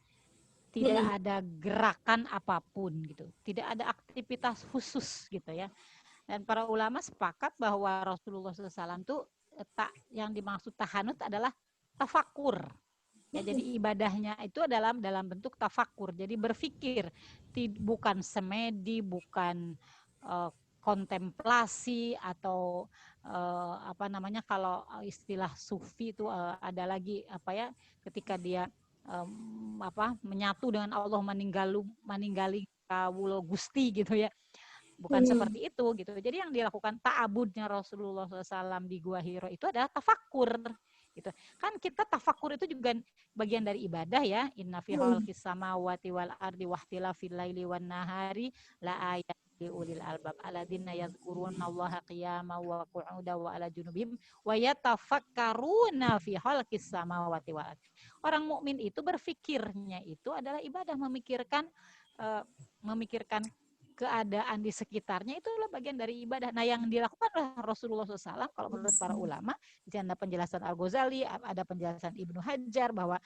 Tidak ada gerakan apapun gitu. Tidak ada aktivitas khusus gitu ya. Dan para ulama sepakat bahwa Rasulullah SAW itu yang dimaksud tahanut adalah tafakur. Ya, jadi ibadahnya itu dalam bentuk tafakur. Jadi berpikir, bukan semedi, bukan kontemplasi atau kalau istilah sufi itu ada lagi ketika dia menyatu dengan Allah, meninggali kawula Gusti gitu ya. Bukan seperti itu gitu. Jadi yang dilakukan ta'abudnya Rasulullah SAW di Gua Hiro itu adalah tafakur gitu. Kan kita tafakur itu juga bagian dari ibadah ya. Inna fi khalqis samawati wal ardi wahtilafil laili wan nahari la ayat li ulil albab alladzina yadhkurunallaha qiyaman wa qu'udan wa ala junubihim wa yatafakkaruna fi khalqis samawati wal ardi. Orang mukmin itu berfikirnya itu adalah ibadah, memikirkan keadaan di sekitarnya, itu adalah bagian dari ibadah. Nah, yang dilakukan oleh Rasulullah SAW, kalau menurut para ulama, di sana ada penjelasan Al-Ghazali, ada penjelasan Ibnu Hajar, bahwa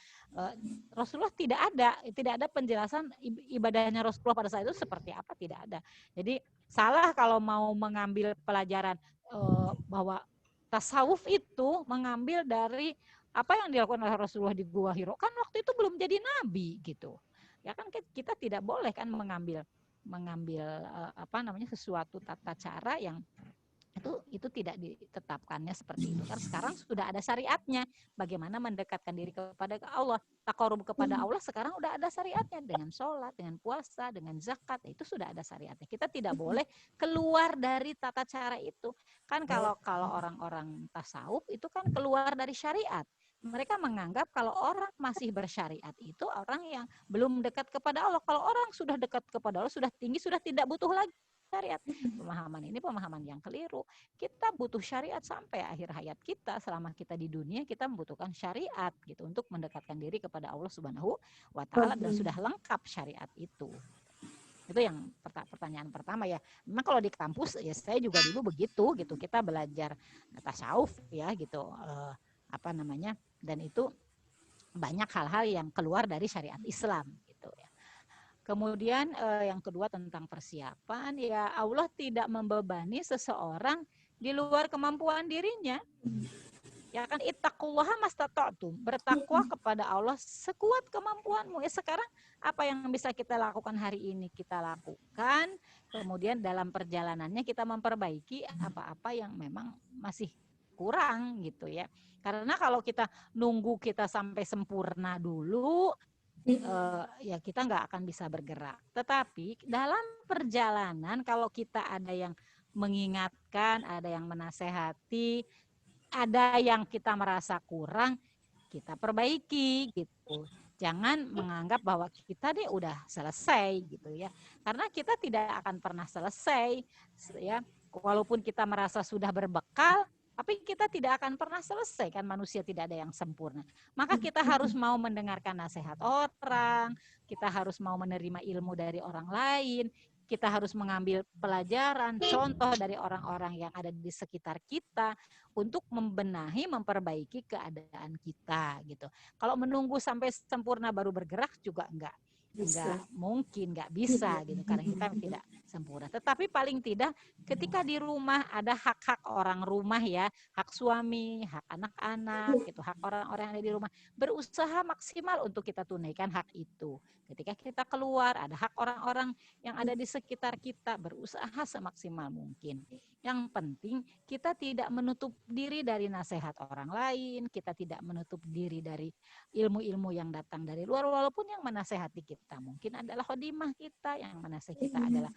Rasulullah tidak ada penjelasan ibadahnya Rasulullah pada saat itu seperti apa, tidak ada. Jadi salah kalau mau mengambil pelajaran bahwa tasawuf itu mengambil dari apa yang dilakukan oleh Rasulullah di Gua Hiro. Kan waktu itu belum jadi nabi gitu. Ya kan kita tidak boleh kan mengambil sesuatu tata cara yang itu tidak ditetapkannya seperti itu. Karena sekarang sudah ada syariatnya. Bagaimana mendekatkan diri kepada Allah, taqarrub kepada Allah sekarang udah ada syariatnya, dengan sholat, dengan puasa, dengan zakat, itu sudah ada syariatnya. Kita tidak boleh keluar dari tata cara itu. Kan kalau orang-orang tasawuf itu kan keluar dari syariat. Mereka menganggap kalau orang masih bersyariat itu orang yang belum dekat kepada Allah. Kalau orang sudah dekat kepada Allah, sudah tinggi, sudah tidak butuh lagi syariat. Pemahaman ini pemahaman yang keliru. Kita butuh syariat sampai akhir hayat kita. Selama kita di dunia, kita membutuhkan syariat gitu untuk mendekatkan diri kepada Allah Subhanahu wa Ta'ala, dan sudah lengkap syariat itu. Itu yang pertanyaan pertama ya. Memang kalau di kampus ya saya juga dulu begitu gitu. Kita belajar tasawuf ya gitu. Dan itu banyak hal-hal yang keluar dari syariat Islam gitu ya. Kemudian yang kedua tentang persiapan, ya Allah tidak membebani seseorang di luar kemampuan dirinya. Ya kan, ittaqullaha mastata'tum, bertakwa kepada Allah sekuat kemampuanmu. Ya sekarang apa yang bisa kita lakukan hari ini kita lakukan, kemudian dalam perjalanannya kita memperbaiki apa-apa yang memang masih kurang gitu ya. Karena kalau kita nunggu kita sampai sempurna dulu, ya kita nggak akan bisa bergerak. Tetapi dalam perjalanan kalau kita ada yang mengingatkan, ada yang menasehati, ada yang kita merasa kurang, kita perbaiki gitu. Jangan menganggap bahwa kita deh udah selesai gitu ya. Karena kita tidak akan pernah selesai ya. Walaupun kita merasa sudah berbekal, tapi kita tidak akan pernah selesai, kan manusia tidak ada yang sempurna. Maka kita harus mau mendengarkan nasihat orang, kita harus mau menerima ilmu dari orang lain, kita harus mengambil pelajaran, contoh dari orang-orang yang ada di sekitar kita untuk membenahi, memperbaiki keadaan kita gitu. Kalau menunggu sampai sempurna baru bergerak juga enggak mungkin, enggak bisa gitu, karena kita tidak sempurna. Tetapi paling tidak ketika di rumah ada hak-hak orang rumah ya, hak suami, hak anak-anak gitu, hak orang-orang yang ada di rumah, berusaha maksimal untuk kita tunaikan hak itu. Ketika kita keluar ada hak orang-orang yang ada di sekitar kita, berusaha semaksimal mungkin. Yang penting kita tidak menutup diri dari nasihat orang lain, kita tidak menutup diri dari ilmu-ilmu yang datang dari luar, walaupun yang menasehati kita mungkin adalah khodimah kita, yang menasehati kita adalah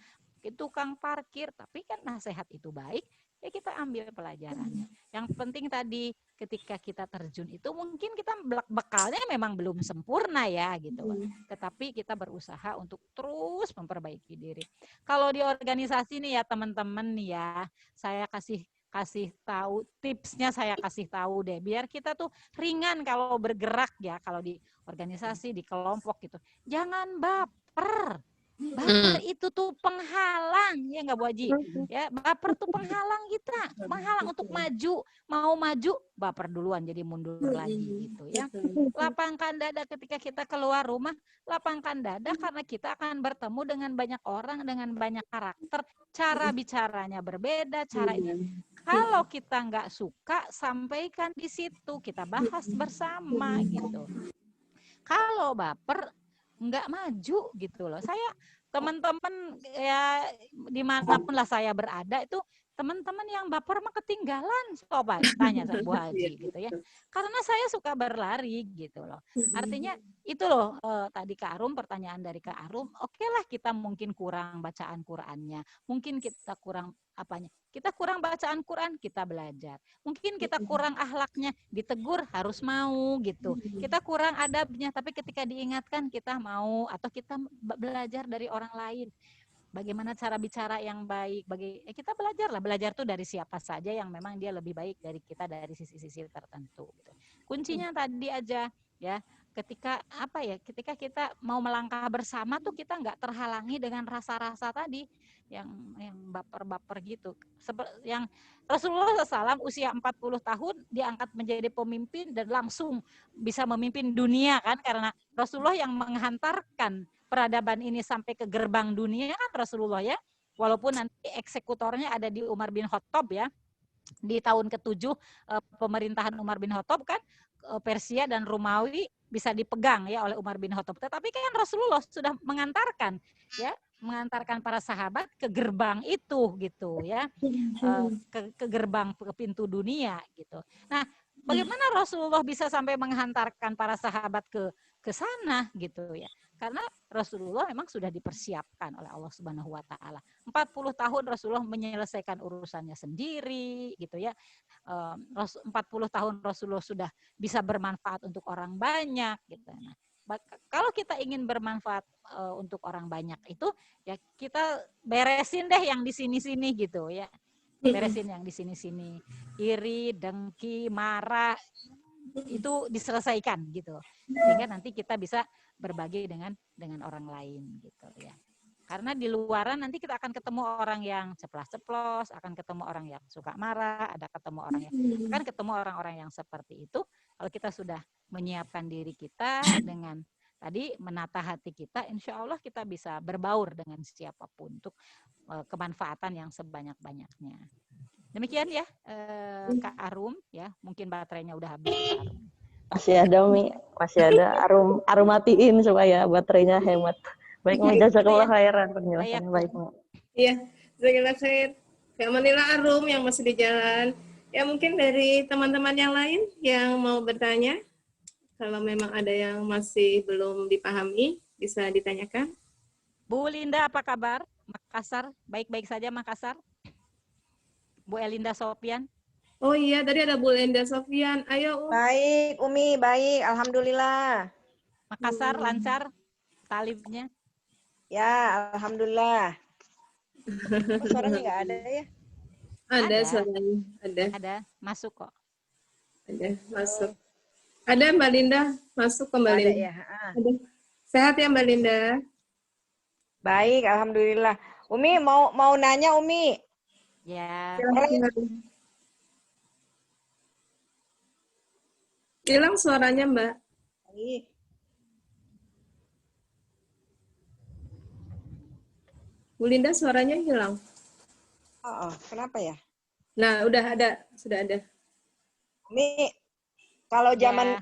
tukang parkir, tapi kan nasihat itu baik, ya kita ambil pelajarannya. Yang penting tadi ketika kita terjun itu mungkin kita bekalnya memang belum sempurna ya gitu, tetapi kita berusaha untuk terus memperbaiki diri. Kalau di organisasi nih ya teman-teman nih ya, saya kasih tahu tipsnya, saya kasih tahu deh biar kita tuh ringan kalau bergerak ya, kalau di organisasi, di kelompok gitu. Jangan baper. Baper itu tuh penghalang, ya nggak Bu Haji? Ya, baper tuh penghalang kita, penghalang untuk maju. Mau maju, baper duluan jadi mundur lagi gitu ya. Lapangkan dada ketika kita keluar rumah, lapangkan dada karena kita akan bertemu dengan banyak orang, dengan banyak karakter, cara bicaranya berbeda, cara ini. Kalau kita nggak suka, sampaikan di situ, kita bahas bersama gitu. Kalau baper, nggak maju gitu loh. Saya teman-teman ya dimanapun lah saya berada itu, teman-teman yang baper mah ketinggalan, coba tanya Bu Haji gitu ya. Karena saya suka berlari gitu loh. Artinya itu loh tadi Kak Arum, pertanyaan dari Kak Arum, oke lah kita mungkin kurang bacaan Qur'annya, mungkin kita kurang apanya, kita kurang bacaan Quran, kita belajar. Mungkin kita kurang akhlaknya, ditegur harus mau gitu. Kita kurang adabnya, tapi ketika diingatkan kita mau, atau kita belajar dari orang lain. Bagaimana cara bicara yang baik, kita belajar tuh dari siapa saja yang memang dia lebih baik dari kita dari sisi-sisi tertentu gitu. Kuncinya tadi aja ya, ketika ketika kita mau melangkah bersama tuh kita nggak terhalangi dengan rasa-rasa tadi yang baper-baper gitu. Yang Rasulullah SAW usia 40 tahun diangkat menjadi pemimpin dan langsung bisa memimpin dunia kan, karena Rasulullah yang menghantarkan peradaban ini sampai ke gerbang dunia kan Rasulullah ya. Walaupun nanti eksekutornya ada di Umar bin Khattab ya. Di tahun ke-7 pemerintahan Umar bin Khattab kan Persia dan Romawi bisa dipegang ya oleh Umar bin Khattab. Tetapi kan Rasulullah sudah mengantarkan para sahabat ke gerbang itu gitu ya, ke gerbang, ke pintu dunia gitu. Nah, bagaimana Rasulullah bisa sampai menghantarkan para sahabat ke sana gitu ya? Karena Rasulullah memang sudah dipersiapkan oleh Allah Subhanahu wa taala. 40 tahun Rasulullah menyelesaikan urusannya sendiri gitu ya. 40 tahun Rasulullah sudah bisa bermanfaat untuk orang banyak gitu. Nah, kalau kita ingin bermanfaat untuk orang banyak itu ya kita beresin deh yang di sini-sini gitu ya. Beresin yang di sini-sini. Iri, dengki, marah itu diselesaikan gitu. Sehingga nanti kita bisa berbagi dengan orang lain gitu ya. Karena di luaran nanti kita akan ketemu orang yang ceplas-ceplos, akan ketemu orang yang suka marah, akan ketemu orang-orang yang seperti itu. Kalau kita sudah menyiapkan diri kita dengan tadi menata hati kita, insya Allah kita bisa berbaur dengan siapapun untuk kemanfaatan yang sebanyak-banyaknya. Demikian ya, Kak Arum ya, mungkin baterainya udah habis Kak Arum. Masih ada Mi, masih ada Arum matiin supaya baterainya hemat. Baik, Mi, jazakallah khairan penjelasannya. Baik, Mi. Iya, jazakallah khair. Kak Manila Arum yang masih di jalan. Ya mungkin dari teman-teman yang lain yang mau bertanya, kalau memang ada yang masih belum dipahami, bisa ditanyakan. Bu Linda apa kabar? Makassar, baik-baik saja Makassar? Bu Elinda Sofian? Oh iya, tadi ada Bu Linda Sofian. Ayo, Baik, Umi, baik. Alhamdulillah. Makassar lancar talibnya? Ya, alhamdulillah. Oh, suaranya nggak ada ya? Ada suaranya, Ada, masuk kok. Ada, masuk. Ada Mbak Linda, masuk ke Mbak Ada Linda. ya. Ada. Sehat ya Mbak Linda? Baik, alhamdulillah. Umi mau nanya, Umi. Ya. Silakan. Hilang suaranya Mbak. Bu Linda suaranya hilang. Oh, kenapa ya? Nah, sudah ada. Umi, kalau zaman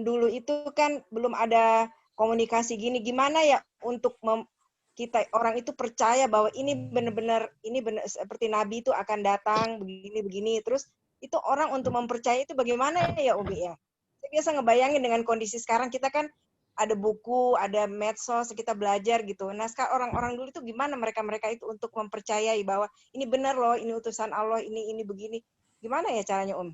dulu itu kan belum ada komunikasi gini. Gimana ya untuk kita orang itu percaya bahwa ini benar seperti Nabi itu akan datang begini. Terus itu orang untuk mempercayai itu bagaimana ya Umi ya? Saya biasa ngebayangin dengan kondisi sekarang kita kan ada buku, ada medsos, kita belajar gitu. Nah, sekarang orang-orang dulu itu gimana mereka itu untuk mempercayai bahwa ini benar loh, ini utusan Allah, ini begini. Gimana ya caranya, Om?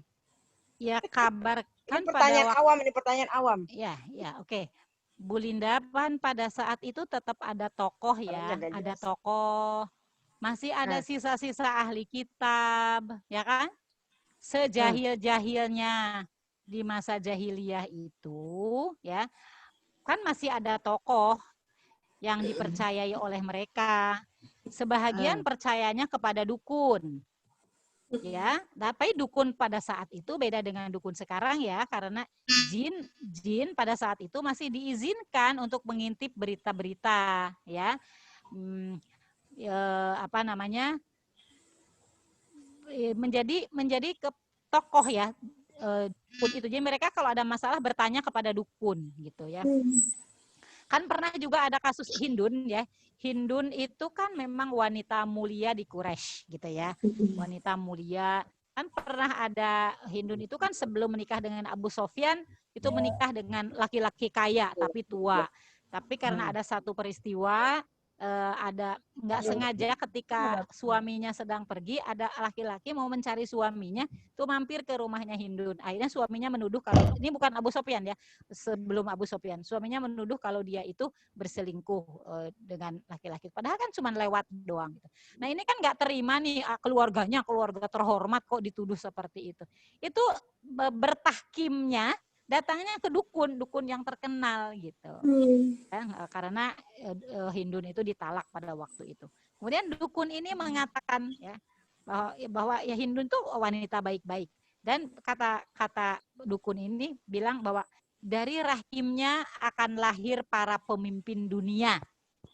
Ya kabar kan ini pertanyaan awam. Ya, oke. Bu Linda kan pada saat itu tetap ada tokoh ya, ada tokoh. Masih ada sisa-sisa ahli kitab, ya kan? Sejahil-jahilnya di masa jahiliyah itu, ya. Kan masih ada tokoh yang dipercayai oleh mereka. Sebahagian percayanya kepada dukun. Ya, tapi dukun pada saat itu beda dengan dukun sekarang ya, karena jin pada saat itu masih diizinkan untuk mengintip berita-berita ya. Menjadi ke tokoh ya dukun itu. Jadi mereka kalau ada masalah bertanya kepada dukun gitu ya. Kan pernah juga ada kasus Hindun ya. Hindun itu kan memang wanita mulia di Quraisy gitu ya. Wanita mulia. Kan pernah ada Hindun itu kan sebelum menikah dengan Abu Sofyan itu menikah dengan laki-laki kaya tapi tua. Tapi karena ada satu peristiwa ada nggak sengaja ketika suaminya sedang pergi, ada laki-laki mau mencari suaminya, tuh mampir ke rumahnya Hindun. Akhirnya suaminya menuduh kalau ini bukan Abu Sofyan ya, sebelum Abu Sofyan, suaminya menuduh kalau dia itu berselingkuh dengan laki-laki. Padahal kan cuma lewat doang. Gitu. Nah ini kan nggak terima nih keluarganya, keluarga terhormat kok dituduh seperti itu. Itu bertahkimnya datangnya ke dukun yang terkenal gitu. Karena Hindun itu ditalak pada waktu itu. Kemudian dukun ini mengatakan ya bahwa ya Hindun tuh wanita baik-baik, dan kata dukun ini bilang bahwa dari rahimnya akan lahir para pemimpin dunia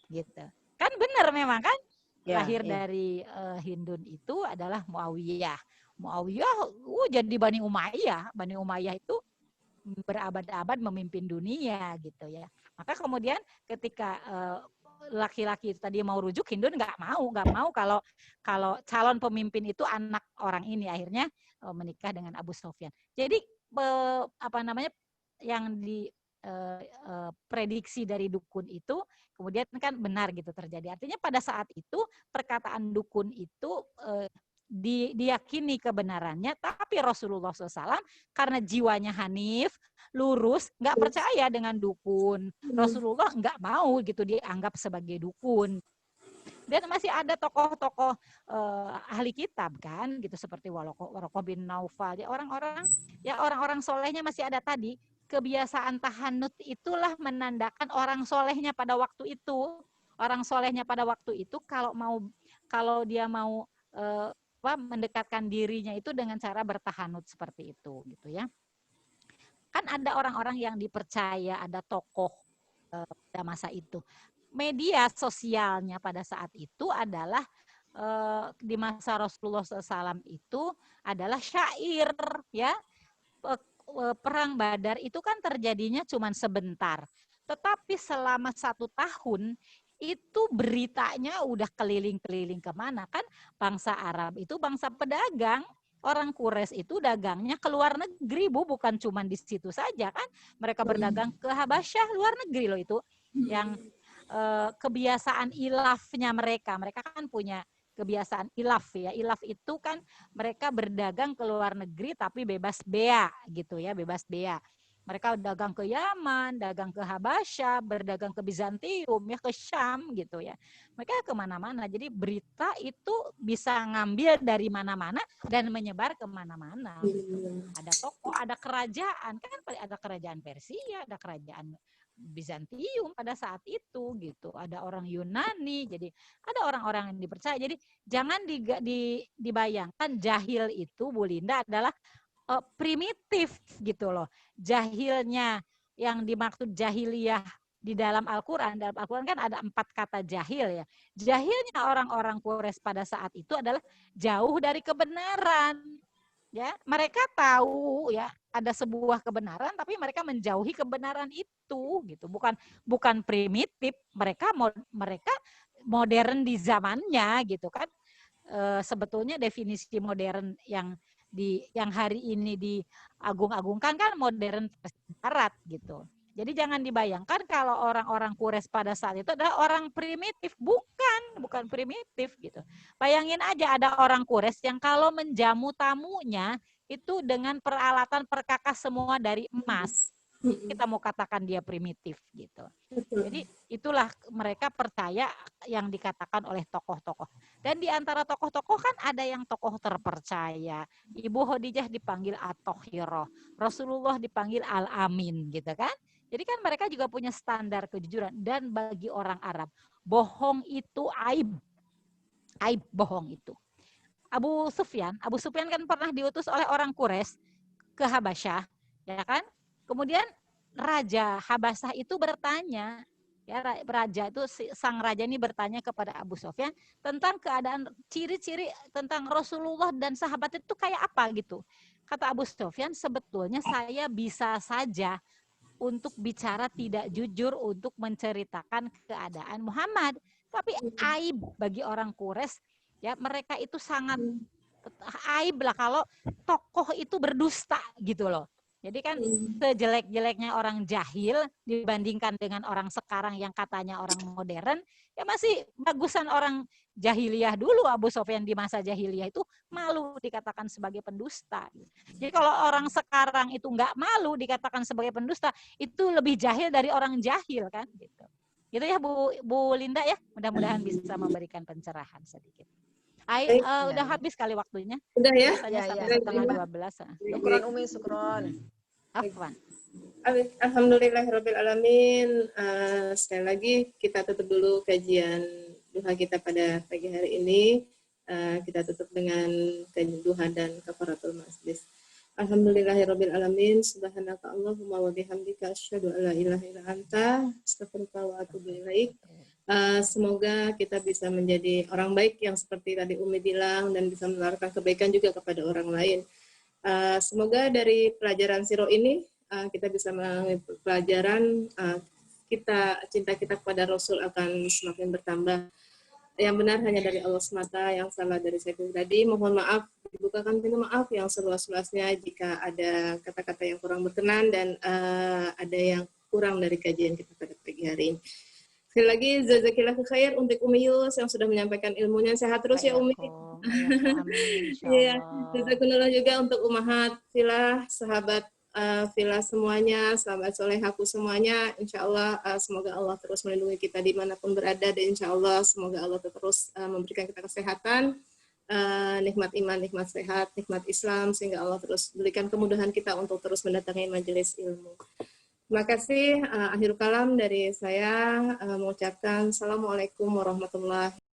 gitu. Kan benar memang kan? Lahir dari Hindun itu adalah Muawiyah. Jadi Bani Umayyah. Bani Umayyah itu berabad-abad memimpin dunia gitu ya. Maka kemudian ketika laki-laki itu tadi mau rujuk, Hindun nggak mau kalau calon pemimpin itu anak orang ini, akhirnya menikah dengan Abu Sofyan. Jadi yang prediksi dari dukun itu kemudian kan benar gitu terjadi. Artinya pada saat itu perkataan dukun itu diyakini kebenarannya, tapi Rasulullah SAW karena jiwanya hanif, lurus, nggak percaya dengan dukun. Rasulullah nggak mau gitu dianggap sebagai dukun. Dan masih ada tokoh-tokoh ahli kitab kan, gitu seperti Warokoh bin Naufal. Orang-orang solehnya masih ada tadi. Kebiasaan tahanut itulah menandakan orang solehnya pada waktu itu. Orang solehnya pada waktu itu kalau dia mau mendekatkan dirinya itu dengan cara bertahanut seperti itu gitu ya. Kan ada orang-orang yang dipercaya, ada tokoh pada masa itu. Media sosialnya pada saat itu adalah di masa Rasulullah SAW itu adalah syair, ya. Perang Badar itu kan terjadinya cuma sebentar, tetapi selama 1 tahun itu beritanya udah keliling-keliling kemana kan. Bangsa Arab itu bangsa pedagang. Orang Quraisy itu dagangnya ke luar negeri, Bu, bukan cuma di situ saja kan. Mereka berdagang ke Habasyah, luar negeri loh itu. Yang kebiasaan ilafnya mereka. Mereka kan punya kebiasaan ilaf ya. Ilaf itu kan mereka berdagang ke luar negeri tapi bebas bea gitu ya, bebas bea. Mereka dagang ke Yaman, dagang ke Habasyah, berdagang ke Bizantium, ya ke Syam gitu ya. Mereka kemana-mana. Jadi berita itu bisa ngambil dari mana-mana dan menyebar kemana-mana. Gitu. Ada toko, ada kerajaan, kan ada kerajaan Persia, ada kerajaan Bizantium pada saat itu gitu. Ada orang Yunani, jadi ada orang-orang yang dipercaya. Jadi jangan dibayangkan jahil itu, Bu Linda, adalah primitif gitu loh. Jahilnya yang dimaksud jahiliyah di dalam Al-Quran. Dalam Al-Quran kan ada 4 kata jahil ya. Jahilnya orang-orang Quraisy pada saat itu adalah jauh dari kebenaran. Ya, mereka tahu ya ada sebuah kebenaran tapi mereka menjauhi kebenaran itu gitu. Bukan primitif, mereka modern di zamannya gitu kan. Sebetulnya definisi modern yang hari ini diagung-agungkan kan modern barat gitu. Jadi jangan dibayangkan kalau orang-orang Quraisy pada saat itu adalah orang primitif, bukan primitif gitu. Bayangin aja ada orang Quraisy yang kalau menjamu tamunya itu dengan peralatan perkakas semua dari emas. Kita mau katakan dia primitif gitu. Jadi itulah mereka percaya yang dikatakan oleh tokoh-tokoh. Dan di antara tokoh-tokoh kan ada yang tokoh terpercaya. Ibu Khadijah dipanggil At-Tahirah, Rasulullah dipanggil Al-Amin gitu kan. Jadi kan mereka juga punya standar kejujuran. Dan bagi orang Arab, bohong itu aib. Aib bohong itu. Abu Sufyan kan pernah diutus oleh orang Quraisy ke Habasyah, ya kan? Kemudian Raja Habasyah itu bertanya, ya raja itu sang raja ini bertanya kepada Abu Sufyan tentang keadaan ciri-ciri tentang Rasulullah dan sahabat itu kayak apa gitu. Kata Abu Sufyan, sebetulnya saya bisa saja untuk bicara tidak jujur untuk menceritakan keadaan Muhammad, tapi aib bagi orang Quraisy ya, mereka itu sangat aib lah kalau tokoh itu berdusta gitu loh. Jadi kan sejelek-jeleknya orang jahil dibandingkan dengan orang sekarang yang katanya orang modern, ya masih bagusan orang jahiliyah dulu. Abu Sufyan di masa jahiliyah itu malu dikatakan sebagai pendusta. Jadi kalau orang sekarang itu nggak malu dikatakan sebagai pendusta, itu lebih jahil dari orang jahil kan gitu. Gitu ya Bu Linda ya, mudah-mudahan bisa memberikan pencerahan sedikit. Udah habis kali waktunya. Udah ya? Biasanya sampai setengah 12. Syukron Umi, syukron. Afwan. Alhamdulillahirrabbilalamin. Sekali lagi kita tutup dulu kajian duha kita pada pagi hari ini. Kita tutup dengan kajian duha dan kafaratul majlis. Alhamdulillahirrabbilalamin. Subhanaka Allahumma wa bihamdika asyhadu an la ilaha illa anta astaghfiruka wa atubu ilaik. Semoga kita bisa menjadi orang baik yang seperti tadi Umi bilang dan bisa menularkan kebaikan juga kepada orang lain. Semoga dari pelajaran Siro ini kita bisa mengambil pelajaran cinta kita kepada Rasul akan semakin bertambah. Yang benar hanya dari Allah semata, yang salah dari saya pribadi. Mohon maaf, dibukakan pintu maaf yang seluas-luasnya jika ada kata-kata yang kurang berkenan dan ada yang kurang dari kajian kita pada pagi hari ini. Sekali lagi, jazakillahu khair untuk Umi Yus yang sudah menyampaikan ilmunya. Sehat terus ya Umi. Iya, jazakumullah juga untuk Ummahat Filah, sahabat Filah semuanya, sahabat solehaku semuanya. Insya Allah, semoga Allah terus melindungi kita dimanapun berada, dan insya Allah semoga Allah terus memberikan kita kesehatan, nikmat iman, nikmat sehat, nikmat Islam, sehingga Allah terus berikan kemudahan kita untuk terus mendatangi majelis ilmu. Terima kasih. Akhir kalam dari saya mengucapkan Assalamualaikum warahmatullahi wabarakatuh.